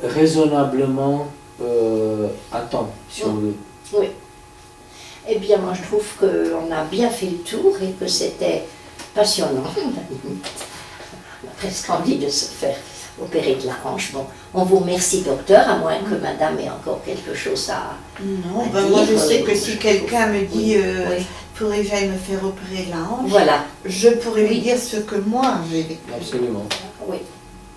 raisonnablement à temps, si on veut. Oui. Eh bien, moi, je trouve qu'on a bien fait le tour et que c'était passionnant. On a presque envie de se faire opérer de la hanche. Bon, on vous remercie, docteur, à moins que madame ait encore quelque chose à... Non, à ben dire, moi je sais que si quelqu'un me dit oui. faudrait que j'aille me faire opérer de la hanche, Voilà. je pourrais lui Oui. dire ce que moi j'ai vécu. Absolument. Oui.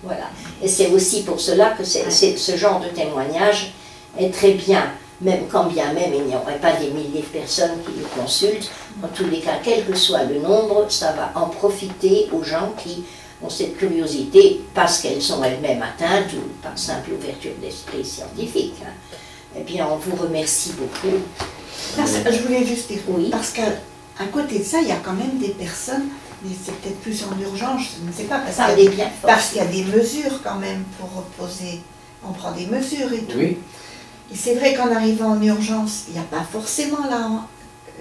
Voilà. Et c'est aussi pour cela que ce genre de témoignage est très bien, même quand bien même il n'y aurait pas des milliers de personnes qui le consultent. En tous les cas, quel que soit le nombre, ça va en profiter aux gens qui ont cette curiosité parce qu'elles sont elles-mêmes atteintes ou par simple ouverture d'esprit scientifique. Eh bien, on vous remercie beaucoup. Je voulais juste dire, oui. Parce qu'à côté de ça, il y a quand même des personnes, mais c'est peut-être plus en urgence, je ne sais pas, parce qu'il y a des mesures quand même pour reposer. On prend des mesures et tout. Oui. Et c'est vrai qu'en arrivant en urgence, il n'y a pas forcément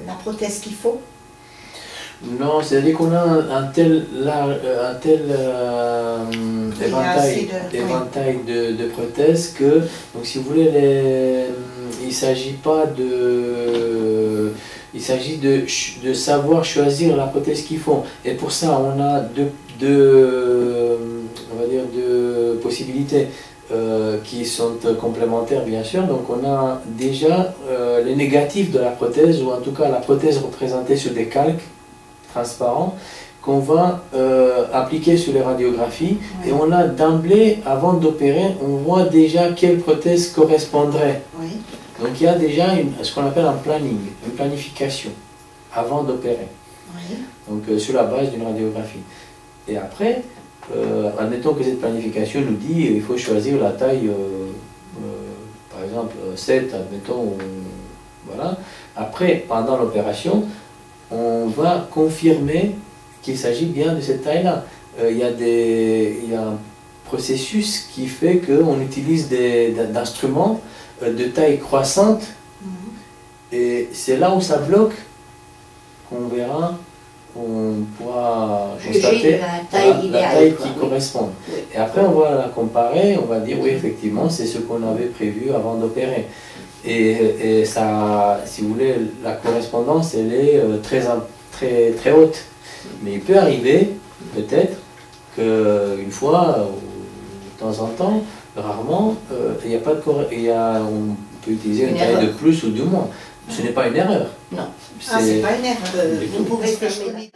la prothèse qu'il faut. Non, c'est-à-dire qu'on a un tel éventail de prothèses que, donc si vous voulez, il s'agit de savoir choisir la prothèse qu'il faut. Et pour ça, on a deux possibilités qui sont complémentaires, bien sûr. Donc on a déjà les négatifs de la prothèse, ou en tout cas la prothèse représentée sur des calques transparents qu'on va appliquer sur les radiographies. Oui. Et on a d'emblée, avant d'opérer, on voit déjà quelle prothèse correspondrait. Oui. Donc il y a déjà ce qu'on appelle un planning, une planification, avant d'opérer. Oui. Donc sur la base d'une radiographie. Et après, admettons que cette planification nous dit qu'il faut choisir la taille, par exemple 7, admettons, voilà. Après, pendant l'opération, on va confirmer qu'il s'agit bien de cette taille-là. Il y a un processus qui fait qu'on utilise d'instruments de taille croissante, et c'est là où ça bloque qu'on verra, on pourra constater la taille qui correspond. Oui. Et après on va la comparer, on va dire oui, effectivement c'est ce qu'on avait prévu avant d'opérer. Et ça, si vous voulez, la correspondance elle est très haute. Mais il peut arriver, peut-être, qu'une fois, de temps en temps, rarement, il n'y a pas de on peut utiliser une taille de plus ou de moins. Ce n'est pas une erreur. Non. C'est pas une erreur. Vous pouvez fermer.